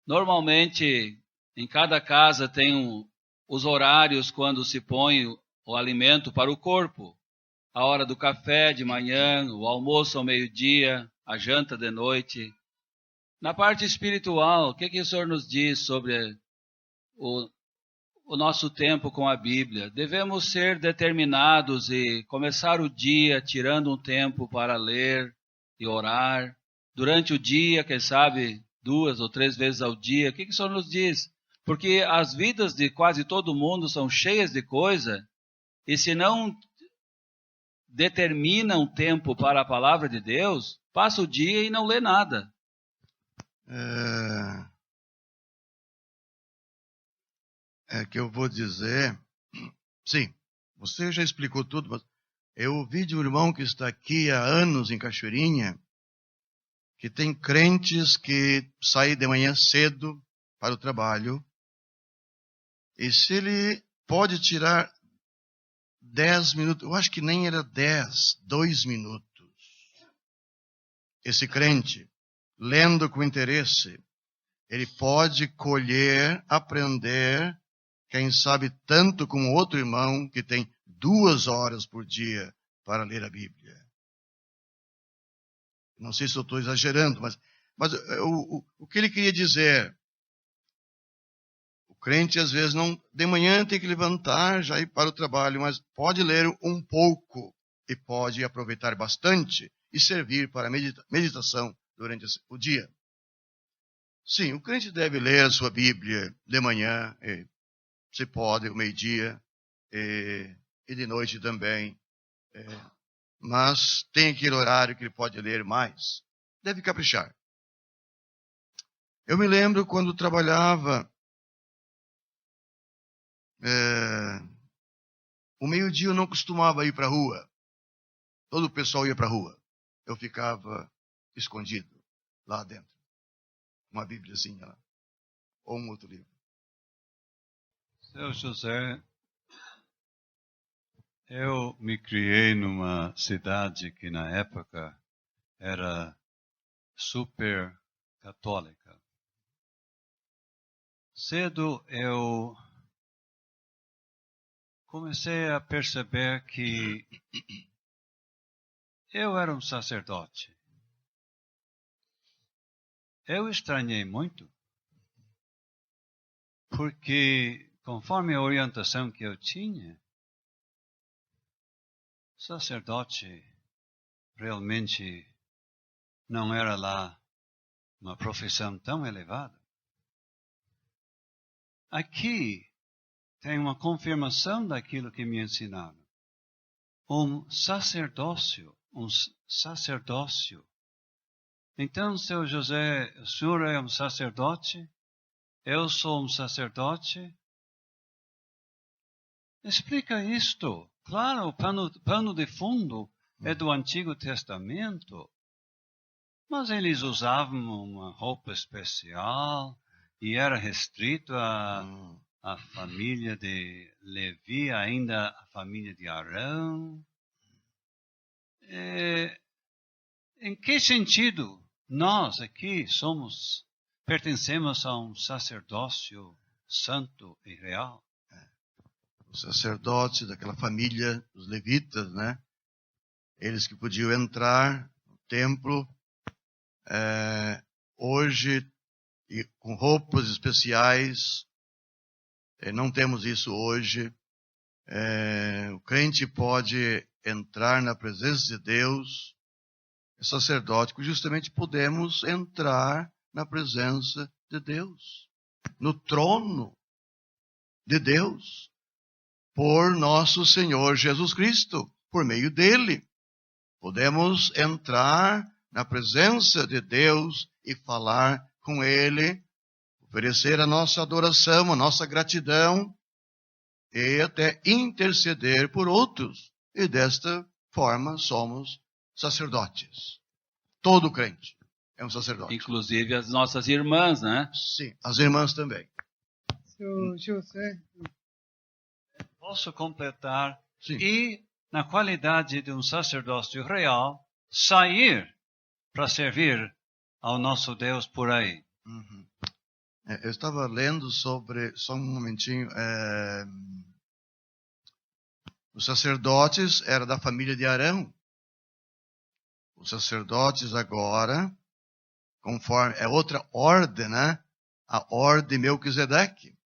normalmente em cada casa tem os horários quando se põe o alimento para o corpo. A hora do café de manhã, o almoço ao meio-dia, a janta de noite. Na parte espiritual, o que o Senhor nos diz sobre o nosso tempo com a Bíblia? Devemos ser determinados e começar o dia tirando um tempo para ler e orar. Durante o dia, quem sabe, 2 ou 3 vezes ao dia. O que o Senhor nos diz? Porque as vidas de quase todo mundo são cheias de coisa, e se não determina um tempo para a palavra de Deus, passa o dia e não lê nada. É que eu vou dizer, sim, você já explicou tudo, mas eu ouvi de um irmão que está aqui há anos em Cachoeirinha, que tem crentes que saem de manhã cedo para o trabalho, e se ele pode tirar 10 minutos, eu acho que nem era 10, 2 minutos, esse crente, lendo com interesse, ele pode colher, aprender, quem sabe tanto como outro irmão que tem 2 horas por dia para ler a Bíblia. Não sei se eu estou exagerando, mas o que ele queria dizer? O crente às vezes não, de manhã tem que levantar, já ir para o trabalho, mas pode ler um pouco e pode aproveitar bastante e servir para meditação durante o dia. Sim, o crente deve ler a sua Bíblia de manhã, se pode, ao meio-dia, e de noite também. Mas tem aquele horário que ele pode ler mais. Deve caprichar. Eu me lembro quando trabalhava, o meio-dia eu não costumava ir para a rua. Todo o pessoal ia para a rua. Eu ficava escondido lá dentro. Uma bíbliazinha lá. Ou um outro livro. Seu José, eu me criei numa cidade que na época era super católica. Cedo eu comecei a perceber que eu era um sacerdote. Eu estranhei muito, porque conforme a orientação que eu tinha, sacerdote realmente não era lá uma profissão tão elevada. Aqui tem uma confirmação daquilo que me ensinaram. Um sacerdócio. Então, seu José, o senhor é um sacerdote? Eu sou um sacerdote? Explica isto. Claro, o pano de fundo é do Antigo Testamento. Mas eles usavam uma roupa especial e era restrito à família de Levi, ainda a família de Arão. Em que sentido nós aqui pertencemos a um sacerdócio santo e real? Os sacerdotes daquela família, os levitas, né? Eles que podiam entrar no templo, hoje, e com roupas especiais, não temos isso hoje. O crente pode entrar na presença de Deus, é sacerdótico, justamente podemos entrar na presença de Deus, no trono de Deus, por nosso Senhor Jesus Cristo, por meio dele. Podemos entrar na presença de Deus e falar com ele, oferecer a nossa adoração, a nossa gratidão e até interceder por outros. E desta forma somos sacerdotes. Todo crente é um sacerdote. Inclusive as nossas irmãs, né? Sim, as irmãs também. Seu José. Posso completar? Sim. E, na qualidade de um sacerdócio real, sair para servir ao nosso Deus por aí. Uhum. Eu estava lendo sobre, só um momentinho, os sacerdotes eram da família de Arão. Os sacerdotes agora, conforme, é outra ordem, né? A ordem de Melquisedeque.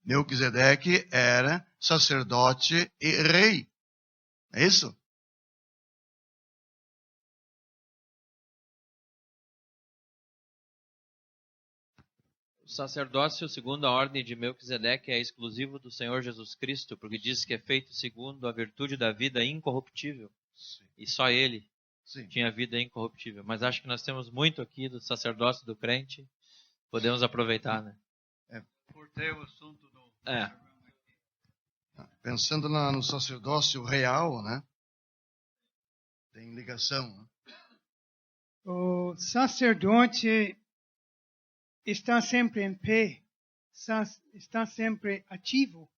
Melquisedeque era sacerdote e rei. É isso? O sacerdócio, segundo a ordem de Melquisedeque, é exclusivo do Senhor Jesus Cristo, porque diz que é feito segundo a virtude da vida incorruptível. Sim. E só ele tinha vida incorruptível. Mas acho que nós temos muito aqui do sacerdócio do crente. Podemos aproveitar, né? Por cortei o assunto do... Pensando no sacerdócio real, né? Tem ligação. Né? O sacerdote está sempre em pé, está sempre ativo.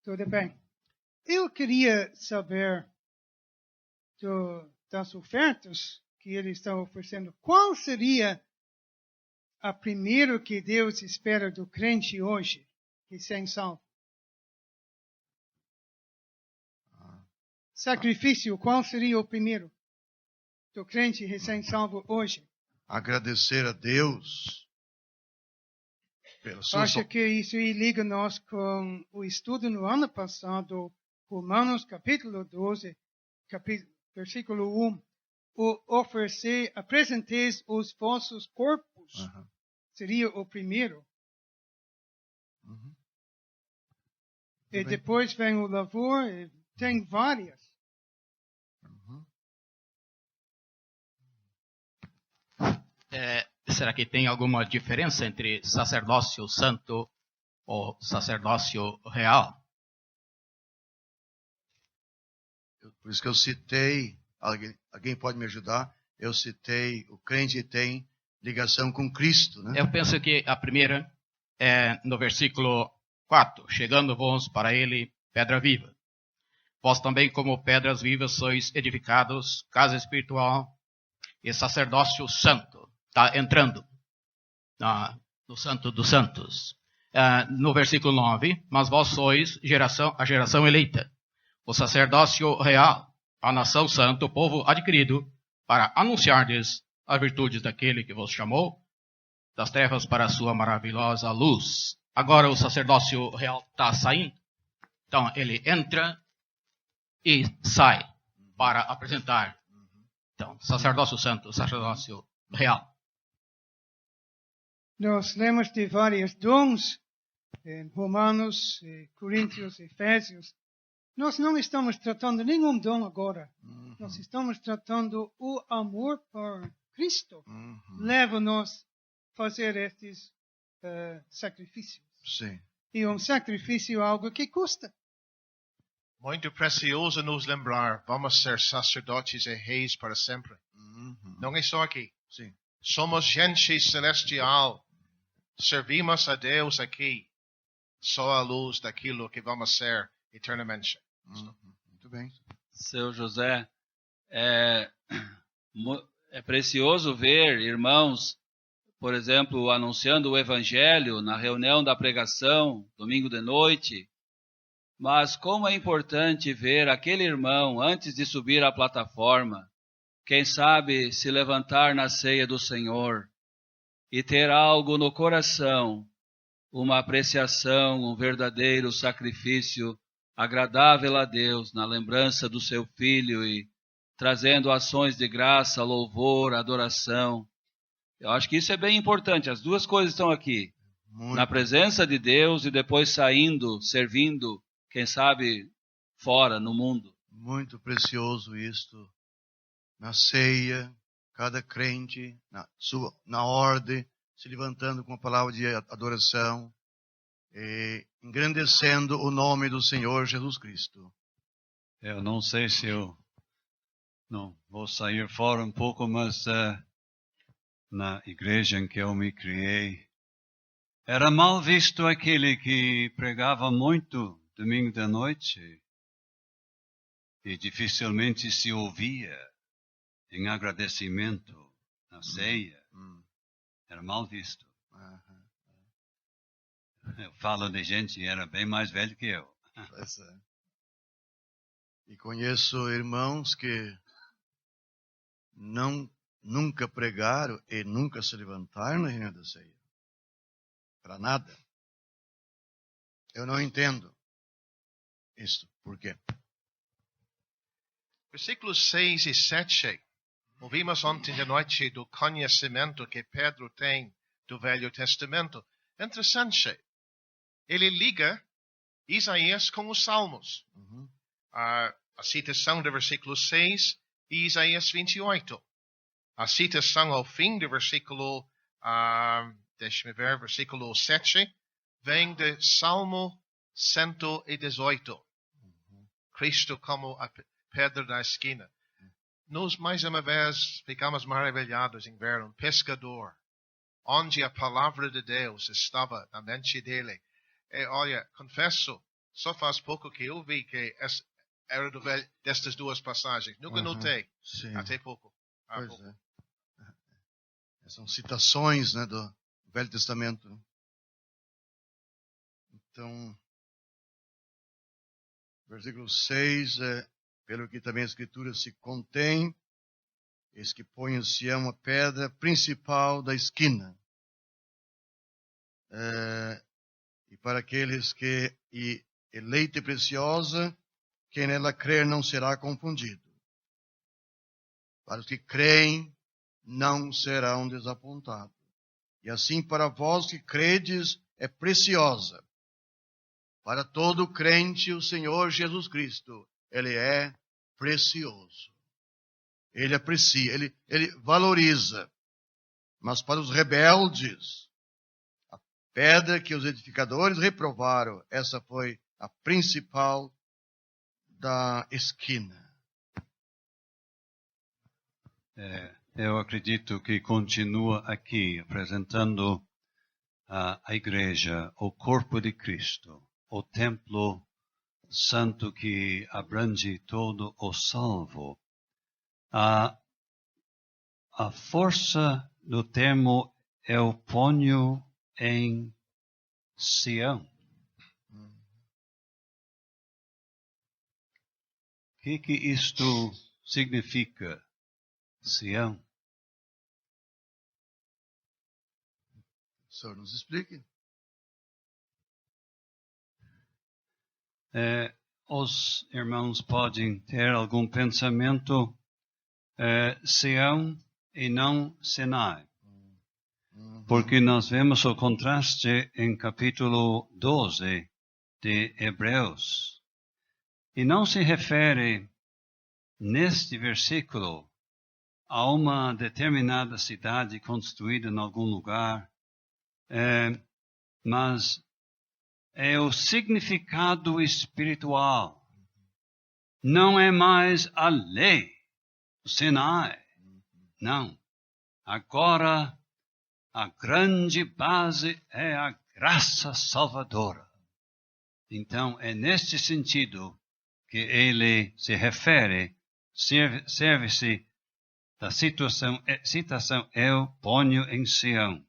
Tudo bem. Eu queria saber das ofertas que ele está oferecendo, qual seria a primeira que Deus espera do crente hoje, que sem salvo? Sacrifício, qual seria o primeiro do crente recém-salvo hoje? Agradecer a Deus pela sua... Acho que isso liga nós com o estudo no ano passado, Romanos capítulo 12, versículo 1. O oferecer, apresenteis os vossos corpos, seria o primeiro. E depois vem o louvor, e tem várias. Será que tem alguma diferença entre sacerdócio santo ou sacerdócio real? Por isso que eu citei, alguém pode me ajudar? Eu citei, o crente tem ligação com Cristo, né? Eu penso que a primeira é no versículo 4. Chegando vós para ele, pedra viva. Vós também, como pedras vivas, sois edificados, casa espiritual e sacerdócio santo. Está entrando no Santo dos Santos. No versículo 9, mas vós sois a geração eleita, o sacerdócio real, a nação santa, o povo adquirido, para anunciardes as virtudes daquele que vos chamou das trevas para a sua maravilhosa luz. Agora o sacerdócio real está saindo. Então ele entra e sai para apresentar. Então, sacerdócio santo, sacerdócio real. Nós lemos de vários dons em Romanos, Coríntios, Efésios. Nós não estamos tratando nenhum dom agora. Nós estamos tratando o amor por Cristo. Leva-nos a fazer estes sacrifícios. Sim. E um sacrifício é algo que custa. Muito precioso nos lembrar, vamos ser sacerdotes e reis para sempre. Não é só aqui. Sim. Somos gente celestial. Servimos a Deus aqui, só à luz daquilo que vamos ser eternamente. Muito bem. Seu José, é precioso ver irmãos, por exemplo, anunciando o Evangelho na reunião da pregação, domingo de noite. Mas como é importante ver aquele irmão, antes de subir à plataforma, quem sabe se levantar na ceia do Senhor e ter algo no coração, uma apreciação, um verdadeiro sacrifício agradável a Deus, na lembrança do seu Filho e trazendo ações de graça, louvor, adoração. Eu acho que isso é bem importante. As duas coisas estão aqui. Na presença de Deus e depois saindo, servindo, quem sabe, fora, no mundo. Muito precioso isto. Na ceia, cada crente, na ordem, se levantando com a palavra de adoração, e engrandecendo o nome do Senhor Jesus Cristo. Eu não sei se eu não vou sair fora um pouco, mas na igreja em que eu me criei, era mal visto aquele que pregava muito domingo da noite e dificilmente se ouvia em agradecimento na ceia. Era mal visto. Eu falo de gente que era bem mais velho que eu. E conheço irmãos que nunca pregaram e nunca se levantaram na reunião da ceia. Para nada. Eu não entendo isso. Por quê? Versículos 6 e 7. Ouvimos ontem de noite do conhecimento que Pedro tem do Velho Testamento. Interessante. Ele liga Isaías com os Salmos. A citação do versículo 6 e Isaías 28. A citação ao fim do versículo, versículo 7, vem de Salmo 118. Cristo como a pedra da esquina. Nós, mais uma vez, ficamos maravilhados em ver um pescador, onde a palavra de Deus estava na mente dele. E olha, confesso, só faz pouco que eu vi que era destas duas passagens. Nunca notei, Sim. até pouco. Pois é. São citações, né, do Velho Testamento. Então, versículo 6, pelo que também a Escritura se contém, eis que põe em Sião a pedra principal da esquina. E para aqueles que eleita e preciosa, quem nela crer não será confundido. Para os que creem, não serão desapontados. E assim para vós que credes, é preciosa. Para todo crente, o Senhor Jesus Cristo, Ele é precioso. Ele aprecia, Ele valoriza. Mas para os rebeldes, a pedra que os edificadores reprovaram, essa foi a principal da esquina. Eu acredito que continua aqui apresentando a igreja, o corpo de Cristo, o templo santo que abrange todo o salvo. A força do termo eu ponho em Sião. O que isto significa, Sião? O senhor nos explique. Os irmãos podem ter algum pensamento, Sião e não Sinai. Porque nós vemos o contraste em capítulo 12 de Hebreus. E não se refere, neste versículo, a uma determinada cidade construída em algum lugar, mas é o significado espiritual. Não é mais a lei, o Sinai. Não. Agora, a grande base é a graça salvadora. Então, é neste sentido que ele se refere, serve-se da citação eu ponho em Sião.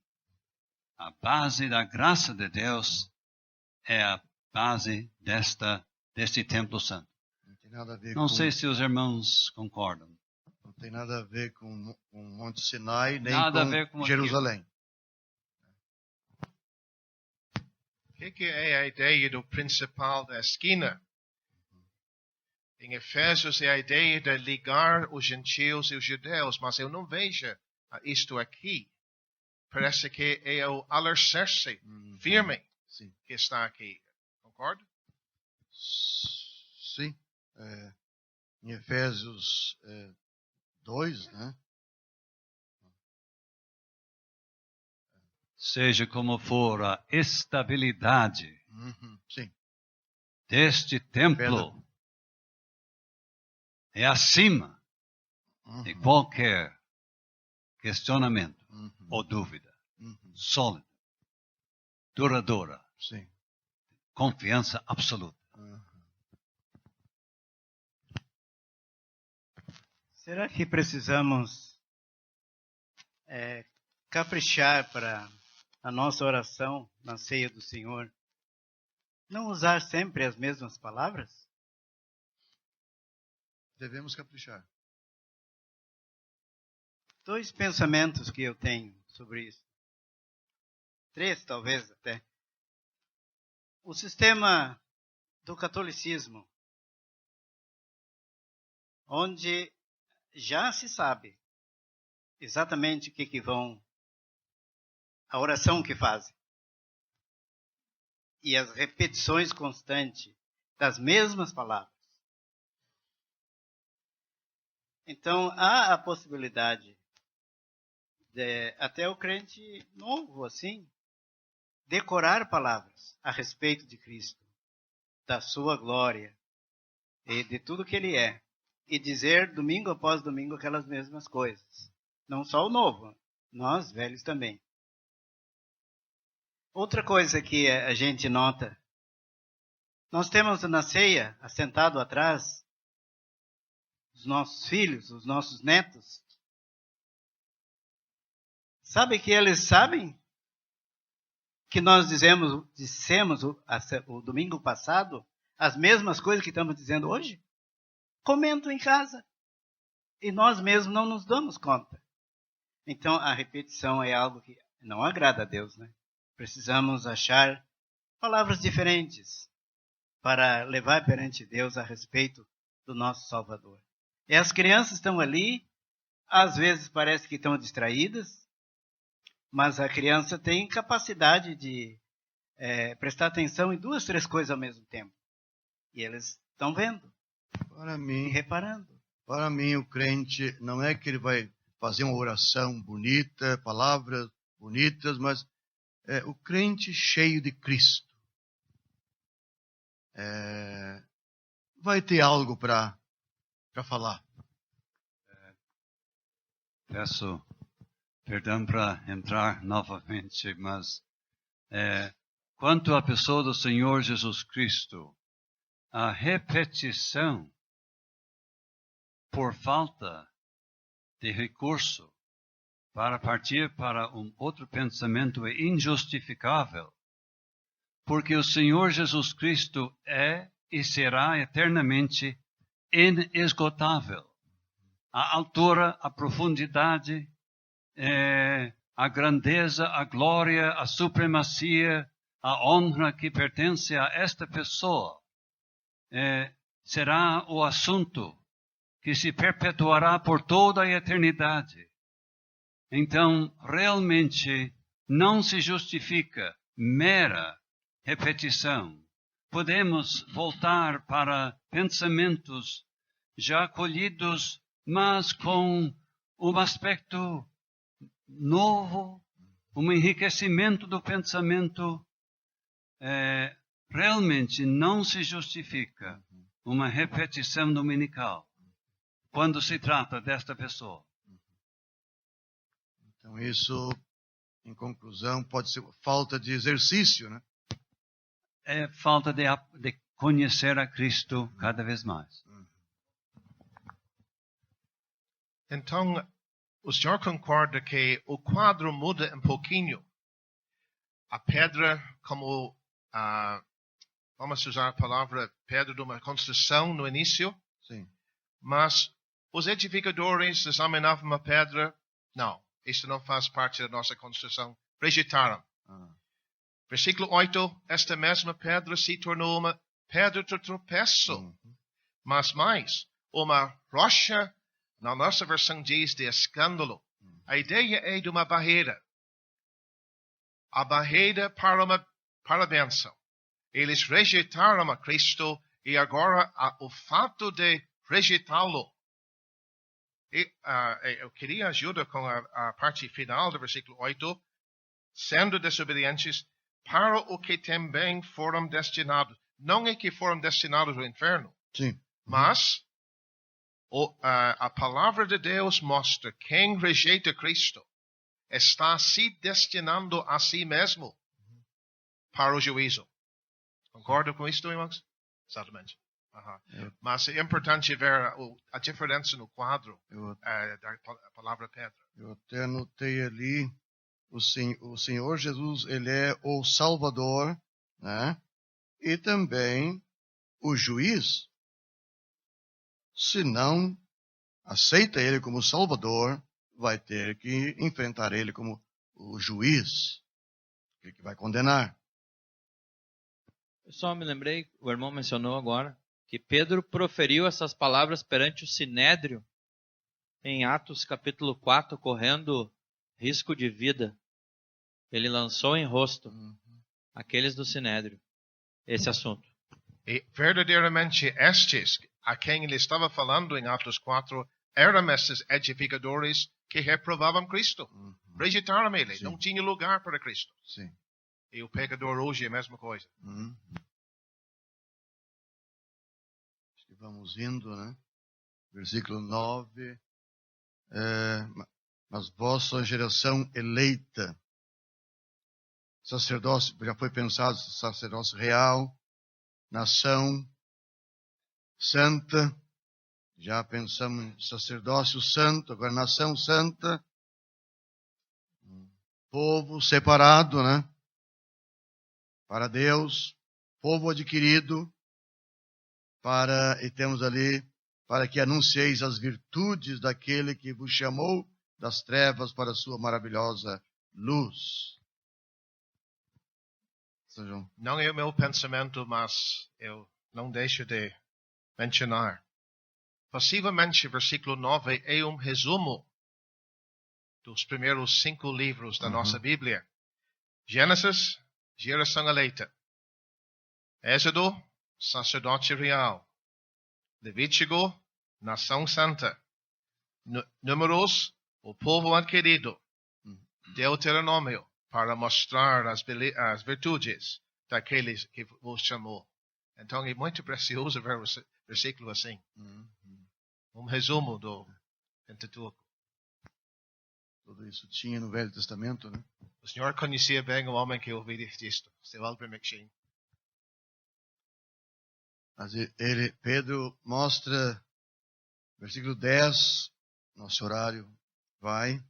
A base da graça de Deus é a base deste templo santo. Não sei se os irmãos concordam. Não tem nada a ver com Monte Sinai, nem nada a ver com Jerusalém. O que é a ideia do principal da esquina? Em Efésios é a ideia de ligar os gentios e os judeus, mas eu não vejo isto aqui. Parece que é o alicerce firme que está aqui. Concorda? Sim. Em Efésios 2, né? Seja como for a estabilidade deste templo é acima de qualquer questionamento ou dúvida. Sólida, duradoura, confiança absoluta. Será que precisamos caprichar para a nossa oração na ceia do Senhor? Não usar sempre as mesmas palavras? Devemos caprichar. 2 pensamentos que eu tenho sobre isso. 3, talvez até. O sistema do catolicismo, onde já se sabe exatamente o que vão, a oração que fazem. E as repetições constantes das mesmas palavras. Então, há a possibilidade de até o crente novo, assim, decorar palavras a respeito de Cristo, da sua glória e de tudo que ele é, e dizer domingo após domingo aquelas mesmas coisas. Não só o novo, nós velhos também. Outra coisa que a gente nota, nós temos na ceia, assentado atrás, os nossos filhos, os nossos netos. Sabe que eles sabem que nós dissemos o domingo passado as mesmas coisas que estamos dizendo hoje? Comentam em casa. E nós mesmos não nos damos conta. Então, a repetição é algo que não agrada a Deus, né? Precisamos achar palavras diferentes para levar perante Deus a respeito do nosso Salvador. E as crianças estão ali, às vezes parece que estão distraídas, mas a criança tem capacidade de prestar atenção em 2, 3 coisas ao mesmo tempo. E eles estão vendo e reparando. Para mim, o crente não é que ele vai fazer uma oração bonita, palavras bonitas, mas é o crente cheio de Cristo. Vai ter algo para falar. Peço perdão para entrar novamente, mas quanto à pessoa do Senhor Jesus Cristo, a repetição por falta de recurso para partir para um outro pensamento é injustificável, porque o Senhor Jesus Cristo é e será eternamente inesgotável. A altura, a profundidade, a grandeza, a glória, a supremacia, a honra que pertence a esta pessoa será o assunto que se perpetuará por toda a eternidade. Então, realmente, não se justifica mera repetição. Podemos voltar para pensamentos já colhidos, mas com um aspecto novo, um enriquecimento do pensamento. Realmente não se justifica uma repetição dominical quando se trata desta pessoa. Então isso, em conclusão, pode ser falta de exercício, né? É falta de conhecer a Cristo cada vez mais. Então, o senhor concorda que o quadro muda um pouquinho? A pedra, como vamos usar a palavra pedra de uma construção no início? Sim. Mas os edificadores examinavam a pedra? Não, isso não faz parte da nossa construção. Rejeitaram. Versículo 8, esta mesma pedra se tornou uma pedra de tropeço. Mas mais, uma rocha, na nossa versão diz de escândalo. A ideia é de uma barreira. A barreira para a bênção. Eles rejeitaram a Cristo e agora o fato de rejeitá-lo. Eu queria ajuda com a parte final do versículo 8. Sendo desobedientes para o que também foram destinados. Não é que foram destinados ao inferno. Sim. Mas a palavra de Deus mostra que quem rejeita Cristo está se destinando a si mesmo para o juízo. Concorda com isso, irmãos? Exatamente. Mas é importante ver a diferença no quadro da palavra pedra. Eu até anotei ali, o Senhor Jesus, ele é o Salvador, né? E também o juiz. Se não aceita ele como Salvador, vai ter que enfrentar ele como o juiz, que vai condenar. Eu só me lembrei, o irmão mencionou agora, que Pedro proferiu essas palavras perante o Sinédrio, em Atos capítulo 4, correndo risco de vida. Ele lançou em rosto aqueles do Sinédrio esse assunto. E verdadeiramente estes, a quem ele estava falando em Atos 4, eram esses edificadores que reprovavam Cristo. Rejeitaram ele, Sim. não tinha lugar para Cristo. Sim. E o pecador hoje é a mesma coisa. Acho que vamos indo, né? Versículo 9. Mas vós sois geração eleita. Sacerdócio, já foi pensado, sacerdócio real, nação santa. Já pensamos em sacerdócio santo, agora nação santa. Povo separado, né? Para Deus, povo adquirido, e temos ali, para que anuncieis as virtudes daquele que vos chamou das trevas para a sua maravilhosa luz. Não é o meu pensamento, mas eu não deixo de mencionar. Possivelmente, versículo 9 é um resumo dos primeiros 5 livros da nossa Bíblia. Gênesis, geração eleita. Êxodo, sacerdócio real. Levítico, nação santa. Números, o povo adquirido. Deuteronômio, para mostrar as virtudes daqueles que vos chamou. Então é muito precioso ver o versículo assim. Um resumo do Pentateuco. Tudo isso tinha no Velho Testamento, né? O Senhor conhecia bem o homem que ouvia isto, seu Albert McShane. Mas Pedro mostra, versículo 10, nosso horário vai.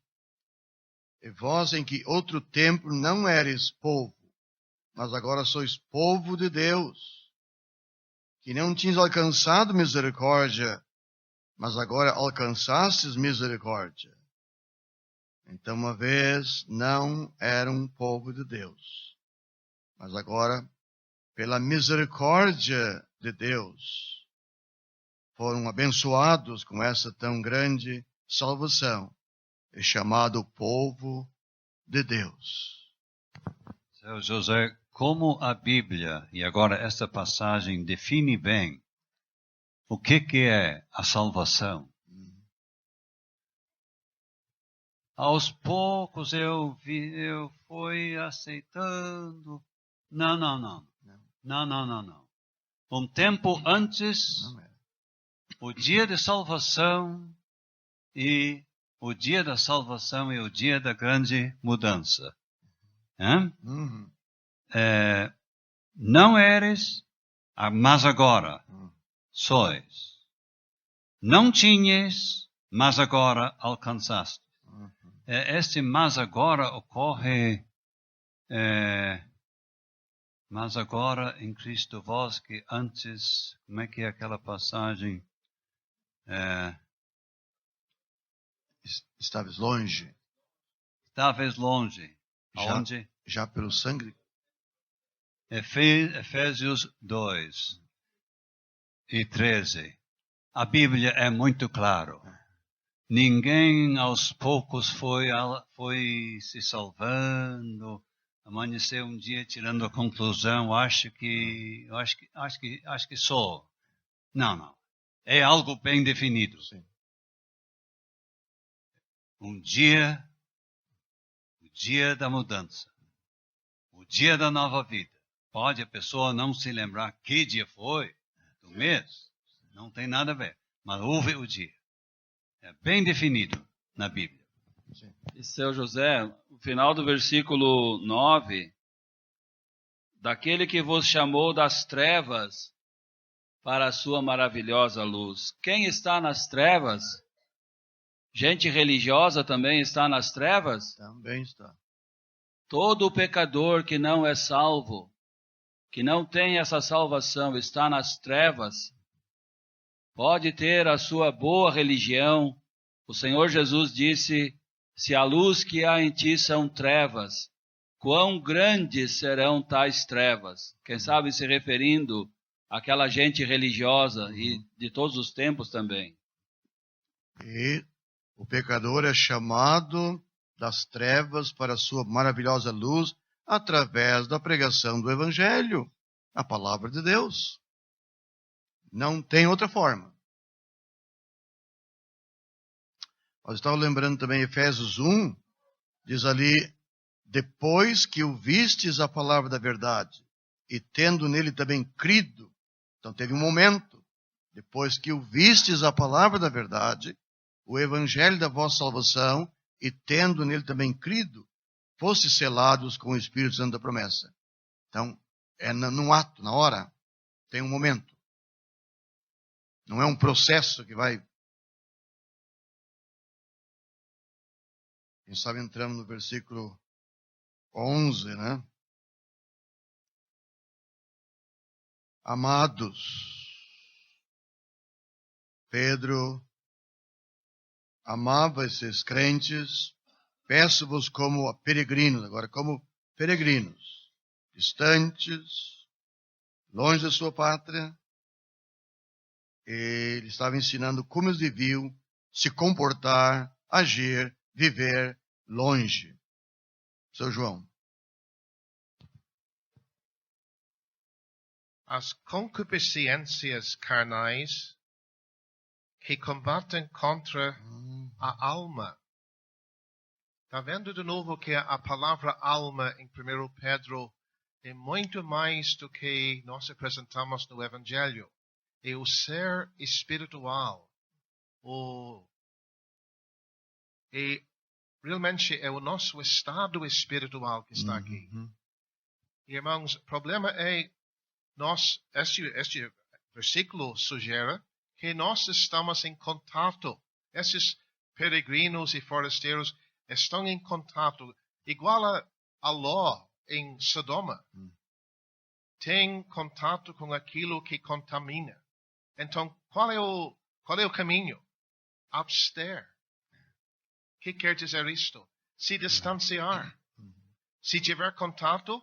E vós em que outro tempo não eres povo, mas agora sois povo de Deus, que não tinhas alcançado misericórdia, mas agora alcançastes misericórdia. Então, uma vez não eram povo de Deus, mas agora, pela misericórdia de Deus, foram abençoados com essa tão grande salvação, e chamado povo de Deus. Seu José, como a Bíblia, e agora esta passagem, define bem o que é a salvação? Aos poucos eu fui aceitando. Não. Um tempo antes, o dia de salvação e o dia da salvação e o dia da grande mudança. Não eres, mas agora sois. Não tinhas, mas agora alcançaste. Este mas agora ocorre, mas agora em Cristo vós que antes, como é que é aquela passagem? Estavas longe. Estavas longe. Aonde? Já pelo sangue. Efésios 2 e 13. A Bíblia é muito claro. Ninguém aos poucos foi se salvando, amanheceu um dia tirando a conclusão, acho que sou. Não. É algo bem definido. Sim. O dia da mudança, o dia da nova vida. Pode a pessoa não se lembrar que dia foi, do mês, não tem nada a ver, mas houve o dia. É bem definido na Bíblia. E seu José, o final do versículo 9, daquele que vos chamou das trevas para a sua maravilhosa luz. Quem está nas trevas? Gente religiosa também está nas trevas? Também está. Todo pecador que não é salvo, que não tem essa salvação, está nas trevas. Pode ter a sua boa religião. O Senhor Jesus disse, se a luz que há em ti são trevas, quão grandes serão tais trevas? Quem sabe se referindo àquela gente religiosa e de todos os tempos também. E o pecador é chamado das trevas para a sua maravilhosa luz através da pregação do Evangelho, a palavra de Deus. Não tem outra forma. Nós estamos lembrando também Efésios 1, diz ali, depois que ouvistes a palavra da verdade, e tendo nele também crido. Então teve um momento, depois que ouvistes a palavra da verdade, o evangelho da vossa salvação, e tendo nele também crido, fostes selados com o Espírito Santo da promessa. Então, é num ato, na hora, tem um momento. Não é um processo que vai... Quem sabe entramos no versículo 11, né? Amados, Pedro amava esses crentes, peço-vos como peregrinos, agora como peregrinos, distantes, longe da sua pátria. Ele estava ensinando como eles deviam se comportar, agir, viver longe. Seu João. As concupiscências carnais que combatem contra a alma. Está vendo de novo que a palavra alma em 1 Pedro é muito mais do que nós apresentamos no Evangelho. É o ser espiritual. Realmente é o nosso estado espiritual que está aqui. Irmãos, o problema é este versículo sugere que nós estamos em contato. Esses peregrinos e forasteiros estão em contato, igual a Ló em Sodoma. Tem contato com aquilo que contamina. Então, qual é o caminho? Abster. O que quer dizer isto? Se distanciar. Se tiver contato,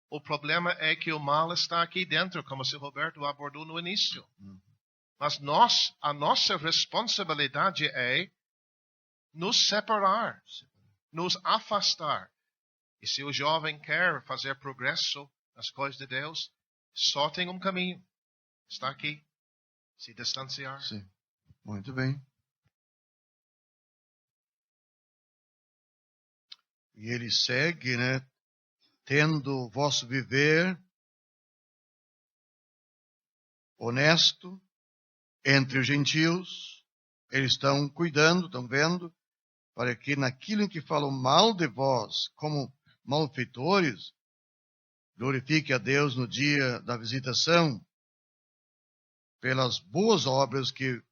o problema é que o mal está aqui dentro, como o Sr. Roberto abordou no início. Mas a nossa responsabilidade é nos separar, nos afastar. E se o jovem quer fazer progresso nas coisas de Deus, só tem um caminho. Está aqui. Se distanciar. Sim. Muito bem. E ele segue, né? Tendo vosso viver honesto entre os gentios, eles estão cuidando, estão vendo, para que naquilo em que falam mal de vós, como malfeitores, glorifique a Deus no dia da visitação, pelas boas obras que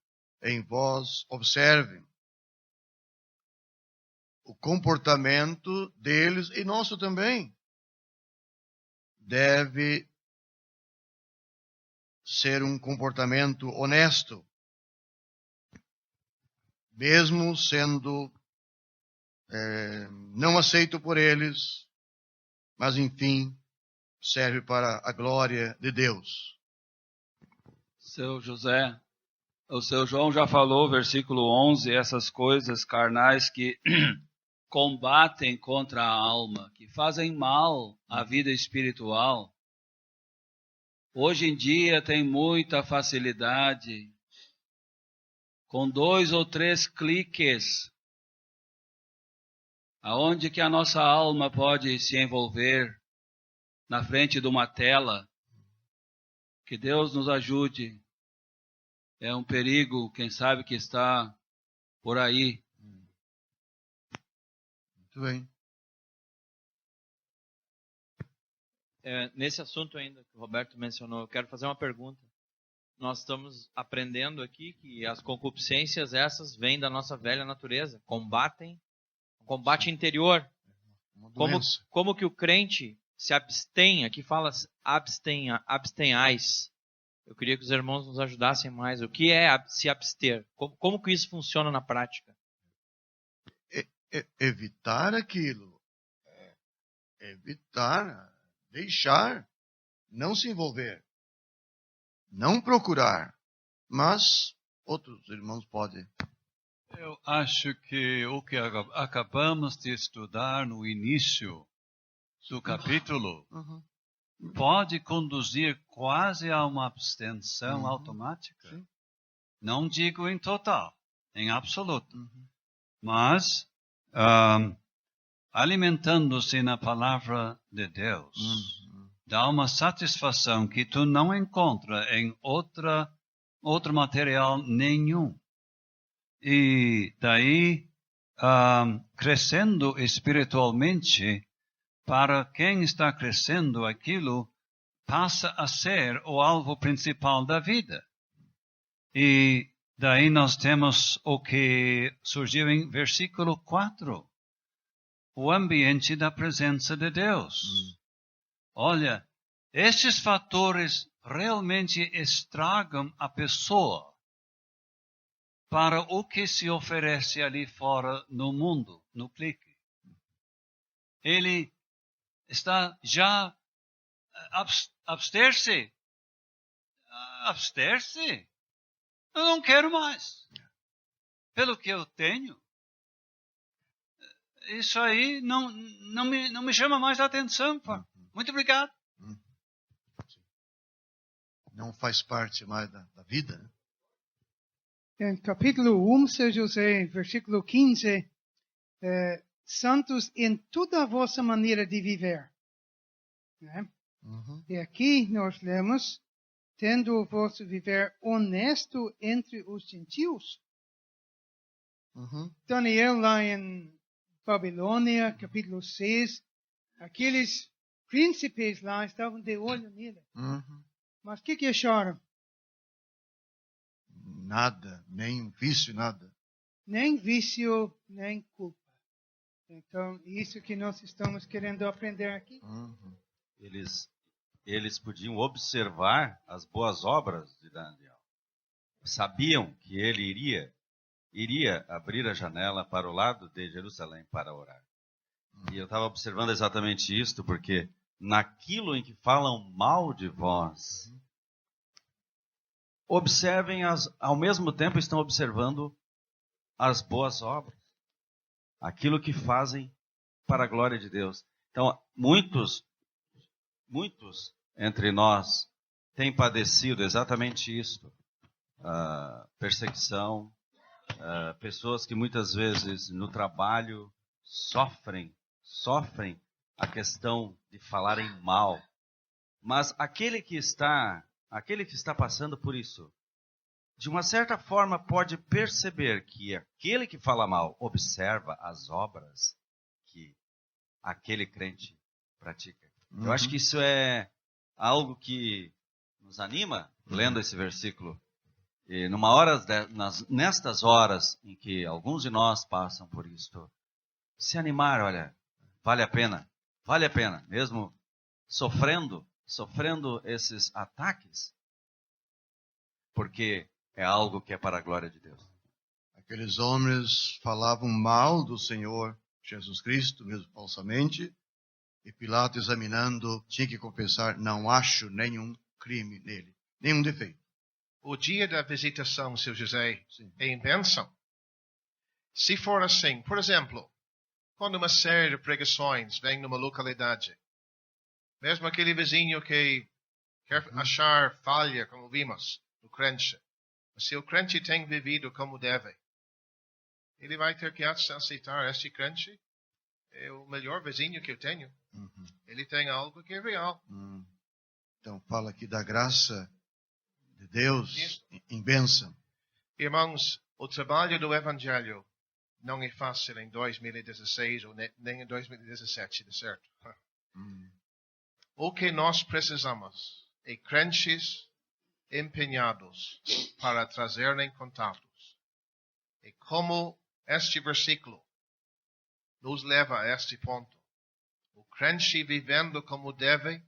em vós observem. O comportamento deles e nosso também deve ser um comportamento honesto, mesmo sendo não aceito por eles, mas enfim, serve para a glória de Deus. Seu José, o seu João já falou, versículo 11, essas coisas carnais que combatem contra a alma, que fazem mal à vida espiritual. Hoje em dia tem muita facilidade, com 2 ou 3 cliques, aonde que a nossa alma pode se envolver na frente de uma tela. Que Deus nos ajude. É um perigo, quem sabe, que está por aí. Muito bem. Nesse assunto ainda que o Roberto mencionou, eu quero fazer uma pergunta. Nós estamos aprendendo aqui que as concupiscências essas vêm da nossa velha natureza, combate interior. Como que o crente se abstém, aqui fala abstenhais. Eu queria que os irmãos nos ajudassem mais. O que é se abster? Como que isso funciona na prática? Evitar aquilo. Evitar, deixar, não se envolver. Não procurar. Mas outros irmãos podem. Eu acho que o que acabamos de estudar no início do capítulo pode conduzir quase a uma abstenção automática. Sim. Não digo em total, em absoluto. Mas alimentando-se na palavra de Deus, dá uma satisfação que tu não encontra em outro material nenhum. E daí, crescendo espiritualmente, para quem está crescendo, aquilo passa a ser o alvo principal da vida. E daí nós temos o que surgiu em versículo 4. O ambiente da presença de Deus. Olha, estes fatores realmente estragam a pessoa para o que se oferece ali fora no mundo, no clique. Ele está já abster-se. Abster-se? Eu não quero mais. Pelo que eu tenho. Isso aí não me chama mais a atenção. Muito obrigado. Não faz parte mais da vida, né? Em capítulo 1, São José, versículo 15, santos em toda a vossa maneira de viver. Né? E aqui nós lemos, tendo o vosso viver honesto entre os gentios. Daniel lá em Babilônia, capítulo 6, aqueles príncipes lá estavam de olho nele. Mas o que acharam? Nada, nem vício, nada. Nem vício, nem culpa. Então, isso que nós estamos querendo aprender aqui. Eles podiam observar as boas obras de Daniel. Sabiam que ele iria abrir a janela para o lado de Jerusalém para orar. E eu estava observando exatamente isto, porque naquilo em que falam mal de vós, observem ao mesmo tempo estão observando as boas obras. Aquilo que fazem para a glória de Deus. Então, muitos entre nós têm padecido exatamente isto. Perseguição, pessoas que muitas vezes no trabalho sofrem a questão de falarem mal. Mas aquele que está passando por isso, de uma certa forma pode perceber que aquele que fala mal observa as obras que aquele crente pratica. Eu acho que isso é algo que nos anima, lendo esse versículo. E nestas horas em que alguns de nós passam por isto, se animar, olha, vale a pena, mesmo sofrendo esses ataques, porque é algo que é para a glória de Deus. Aqueles homens falavam mal do Senhor Jesus Cristo, mesmo falsamente, e Pilato, examinando, tinha que confessar, não acho nenhum crime nele, nenhum defeito. O dia da visitação, seu José, é em bênção. Se for assim, por exemplo, quando uma série de pregações vem numa localidade, mesmo aquele vizinho que quer achar falha, como vimos, no crente, mas se o crente tem vivido como deve, ele vai ter que aceitar este crente é o melhor vizinho que eu tenho. Ele tem algo que é real. Então fala aqui da graça de Deus em bênção. Irmãos, o trabalho do Evangelho não é fácil em 2016 ou nem em 2017, de certo? O que nós precisamos é crentes empenhados para trazerem contatos. E como este versículo nos leva a este ponto. O crente vivendo como deve,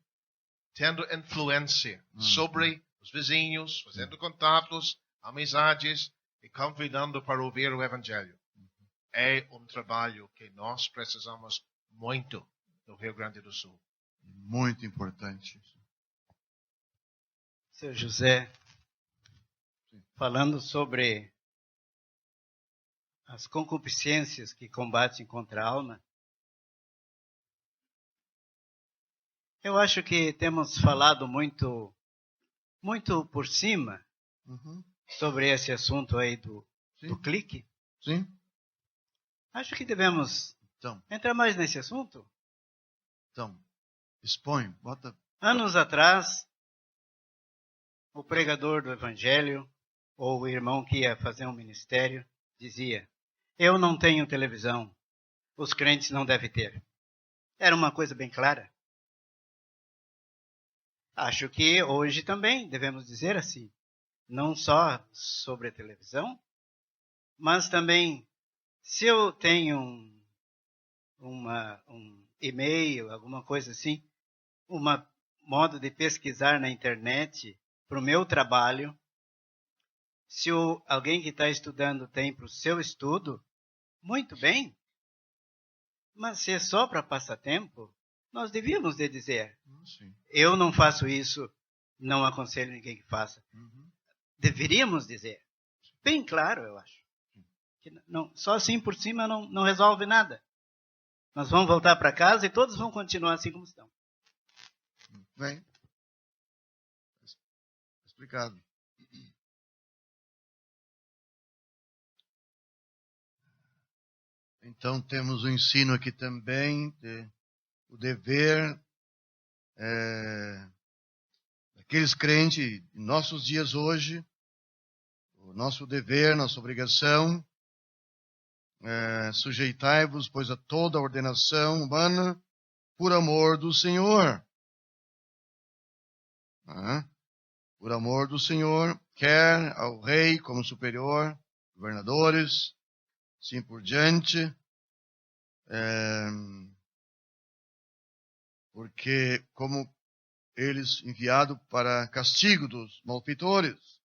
tendo influência sobre os vizinhos, fazendo contatos, amizades e convidando para ouvir o Evangelho. É um trabalho que nós precisamos muito no Rio Grande do Sul. Muito importante. Seu José, falando sobre as concupiscências que combatem contra a alma, eu acho que temos falado muito por cima sobre esse assunto aí do clique. Sim. Acho que devemos Então, entrar mais nesse assunto? então, expõe, bota. Anos atrás, o pregador do evangelho, ou o irmão que ia fazer um ministério, dizia: eu não tenho televisão, os crentes não devem ter. Era uma coisa bem clara. Acho que hoje também devemos dizer assim, não só sobre a televisão, mas também, se eu tenho um e-mail, alguma coisa assim, modo de pesquisar na internet para o meu trabalho, se alguém que está estudando tem para o seu estudo, muito bem. Mas se é só para passatempo, nós devíamos de dizer, eu não faço isso, não aconselho ninguém que faça. Deveríamos dizer. Bem claro, eu acho. Que não, só assim por cima não resolve nada. Nós vamos voltar para casa e todos vão continuar assim como estão. Bem, explicado. Então temos o ensino aqui também, o dever daqueles crentes, em nossos dias hoje, o nosso dever, nossa obrigação, sujeitai-vos, pois, a toda a ordenação humana, por amor do Senhor. Por amor do Senhor, quer ao rei como superior, governadores, assim por diante, porque como eles enviado para castigo dos malfeitores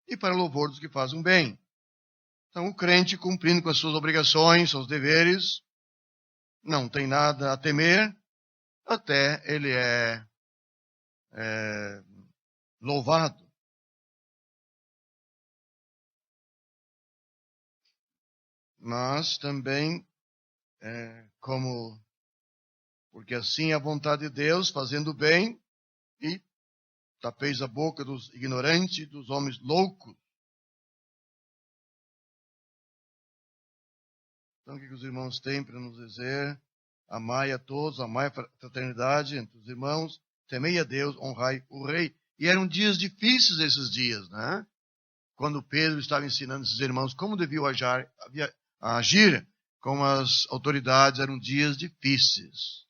e para louvor dos que fazem bem. Então o crente, cumprindo com as suas obrigações, seus deveres, não tem nada a temer, até ele é louvado. Mas também, porque assim é a vontade de Deus, fazendo bem, e tapeis a boca dos ignorantes, dos homens loucos. Então, o que os irmãos têm para nos dizer? Amai a todos, amai a fraternidade entre os irmãos, temei a Deus, honrai o rei. E eram dias difíceis esses dias, né? Quando Pedro estava ensinando esses irmãos como deviam agir com as autoridades, eram dias difíceis.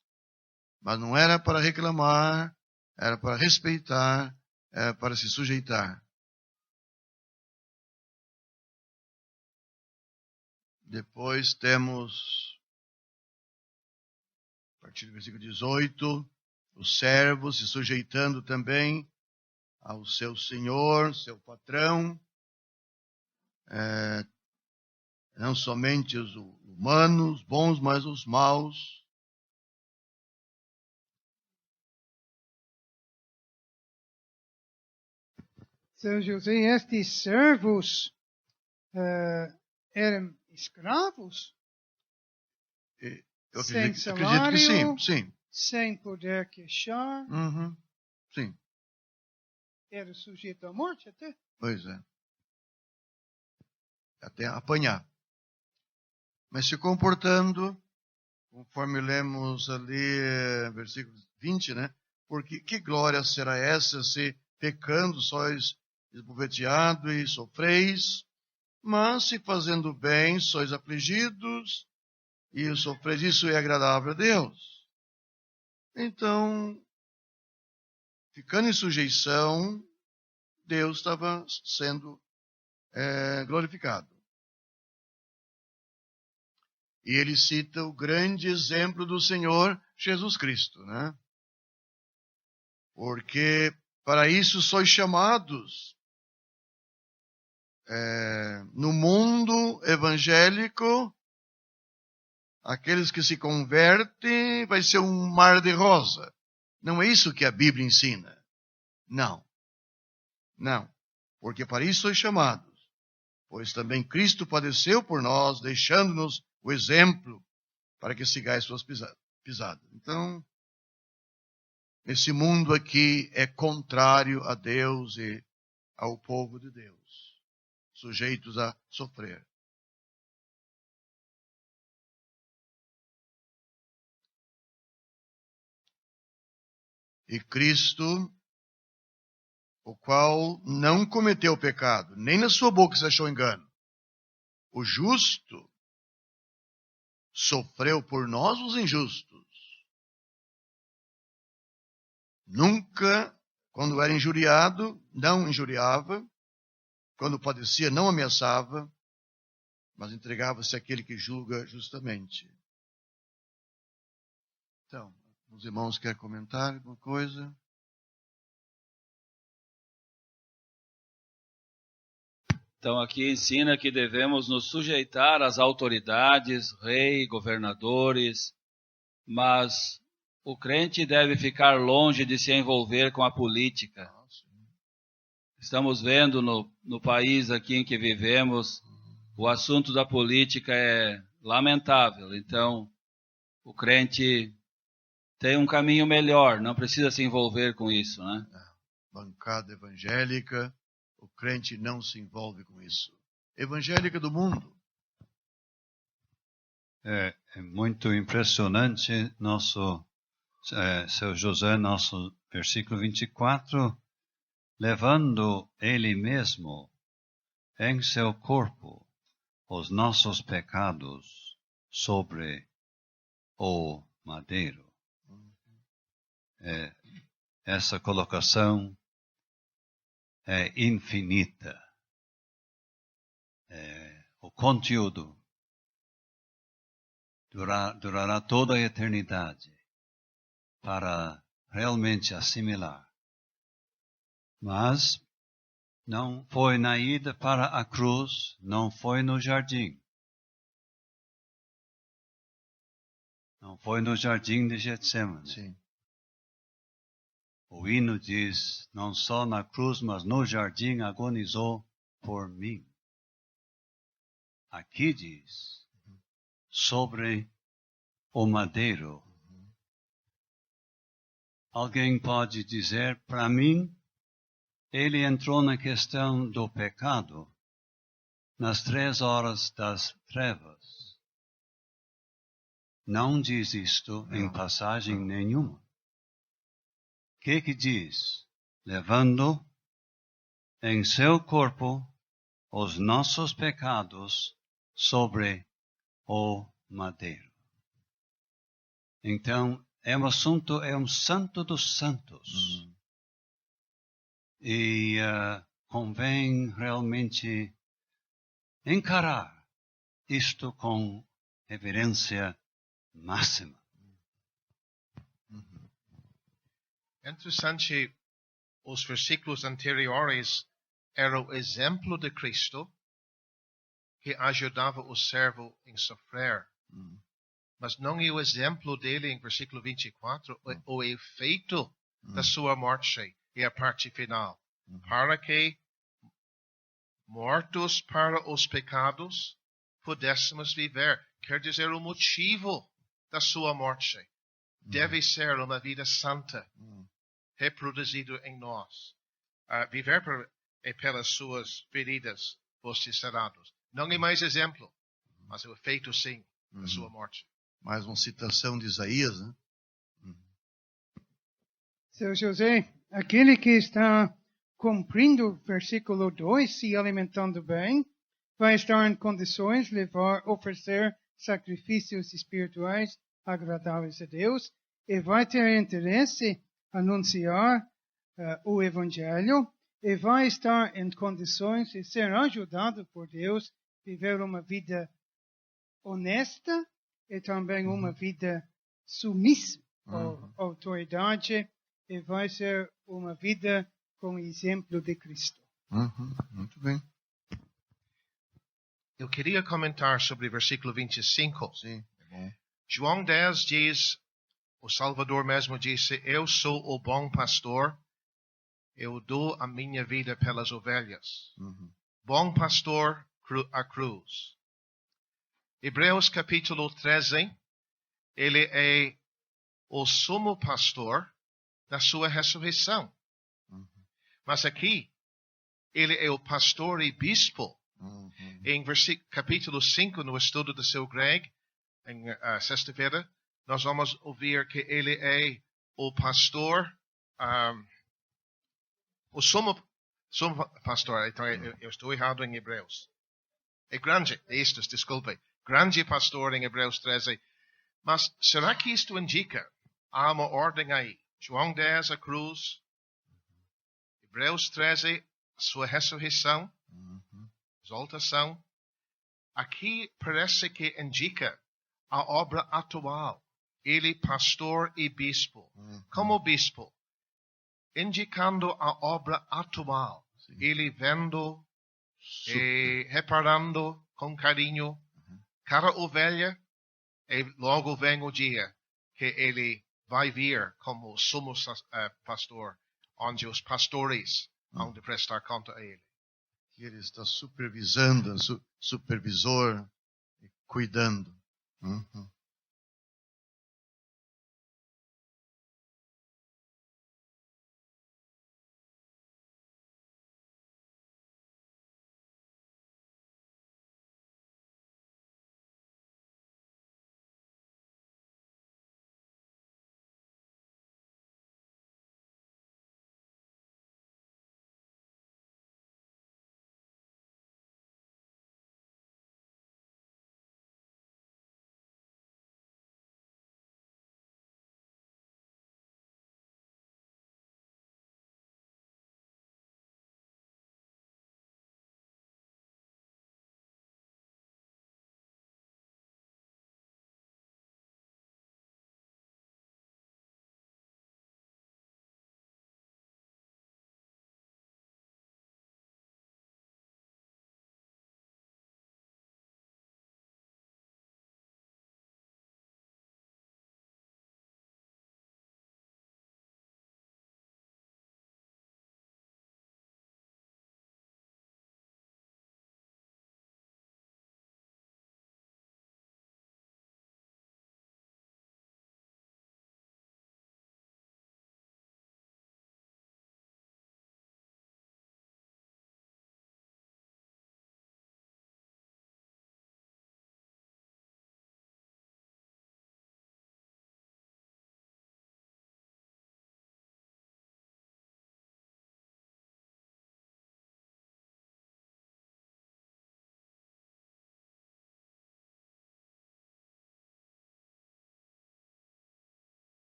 Mas não era para reclamar, era para respeitar, era para se sujeitar. Depois temos, a partir do versículo 18, os servos se sujeitando também ao seu senhor, seu patrão, não somente os humanos, bons, mas os maus. Seu José, estes servos eram escravos? Eu sem acredito salário, que sim. Sem poder queixar. Sim. Era sujeito à morte até. Pois é. Até apanhar. Mas se comportando, conforme lemos ali, versículo 20, né? Porque que glória será essa se pecando sois esbofeteados e sofreis, mas se fazendo bem sois afligidos e o sofreis, isso é agradável a Deus. Então, ficando em sujeição, Deus estava sendo glorificado. E ele cita o grande exemplo do Senhor Jesus Cristo, né? Porque para isso sois chamados. No mundo evangélico, aqueles que se convertem vai ser um mar de rosa. Não é isso que a Bíblia ensina. Não. Porque para isso sois chamados. Pois também Cristo padeceu por nós, deixando-nos o exemplo para que sigais suas pisadas. Então, esse mundo aqui é contrário a Deus e ao povo de Deus, sujeitos a sofrer. E Cristo, o qual não cometeu pecado, nem na sua boca se achou engano. O justo sofreu por nós os injustos. Nunca, quando era injuriado, não injuriava. Quando padecia, não ameaçava, mas entregava-se àquele que julga justamente. Então, os irmãos querem comentar alguma coisa? Então aqui ensina que devemos nos sujeitar às autoridades, rei, governadores, mas o crente deve ficar longe de se envolver com a política. Estamos vendo no país aqui em que vivemos, o assunto da política é lamentável. Então, o crente tem um caminho melhor, não precisa se envolver com isso, né? Bancada evangélica, o crente não se envolve com isso. Evangélica do mundo. É muito impressionante seu José, nosso versículo 24, levando ele mesmo em seu corpo os nossos pecados sobre o madeiro. Essa colocação é infinita. O conteúdo durará toda a eternidade para realmente assimilar. Mas não foi na ida para a cruz, não foi no jardim. Não foi no jardim de Getsemane. Sim. O hino diz, não só na cruz, mas no jardim agonizou por mim. Aqui diz, sobre o madeiro. Alguém pode dizer, para mim, ele entrou na questão do pecado nas 3 horas das trevas. Não diz isto em passagem nenhuma. O que diz? Levando em seu corpo os nossos pecados sobre o madeiro. Então, é um santo dos santos. E convém realmente encarar isto com reverência máxima. Interessante, os versículos anteriores eram o exemplo de Cristo que ajudava o servo em sofrer. Mas não é o exemplo dele em versículo 24, o efeito da sua morte e a parte final. Para que, mortos para os pecados, pudéssemos viver. Quer dizer, o motivo da sua morte deve ser uma vida santa, reproduzido em nós. Viver pelas suas feridas, fostes sarados. Não é mais exemplo, mas o efeito, sim, da sua morte. Mais uma citação de Isaías, né? Seu José, aquele que está cumprindo o versículo 2, se alimentando bem, vai estar em condições de oferecer sacrifícios espirituais agradáveis a Deus e vai ter interesse em anunciar o Evangelho e vai estar em condições de ser ajudado por Deus a viver uma vida honesta e também uma vida submissa à autoridade e vai ser uma vida com o exemplo de Cristo. Muito bem. Eu queria comentar sobre o versículo 25. Sim, bom. João 10 diz, o Salvador mesmo disse, eu sou o bom pastor, eu dou a minha vida pelas ovelhas. Bom pastor, a cruz. Hebreus capítulo 13, ele é o sumo pastor da sua ressurreição. Mas aqui, ele é o pastor e bispo. Em capítulo 5, no estudo do seu Greg, em sexta-feira, nós vamos ouvir que ele é o pastor o sumo pastor, então eu estou errado em Hebreus. É grande, desculpe. Grande pastor em Hebreus 13. Mas será que isto indica? Há uma ordem aí. João 10, a cruz. Hebreus 13, sua ressurreição. Exaltação. Aqui parece que indica a obra atual. Ele, pastor e bispo. Como bispo, indicando a obra atual. Sim. Ele vendo e reparando com carinho cada ovelha, e logo vem o dia que ele vai vir como sumo pastor, onde os pastores vão de prestar conta a ele. Que ele está supervisando, supervisor, cuidando.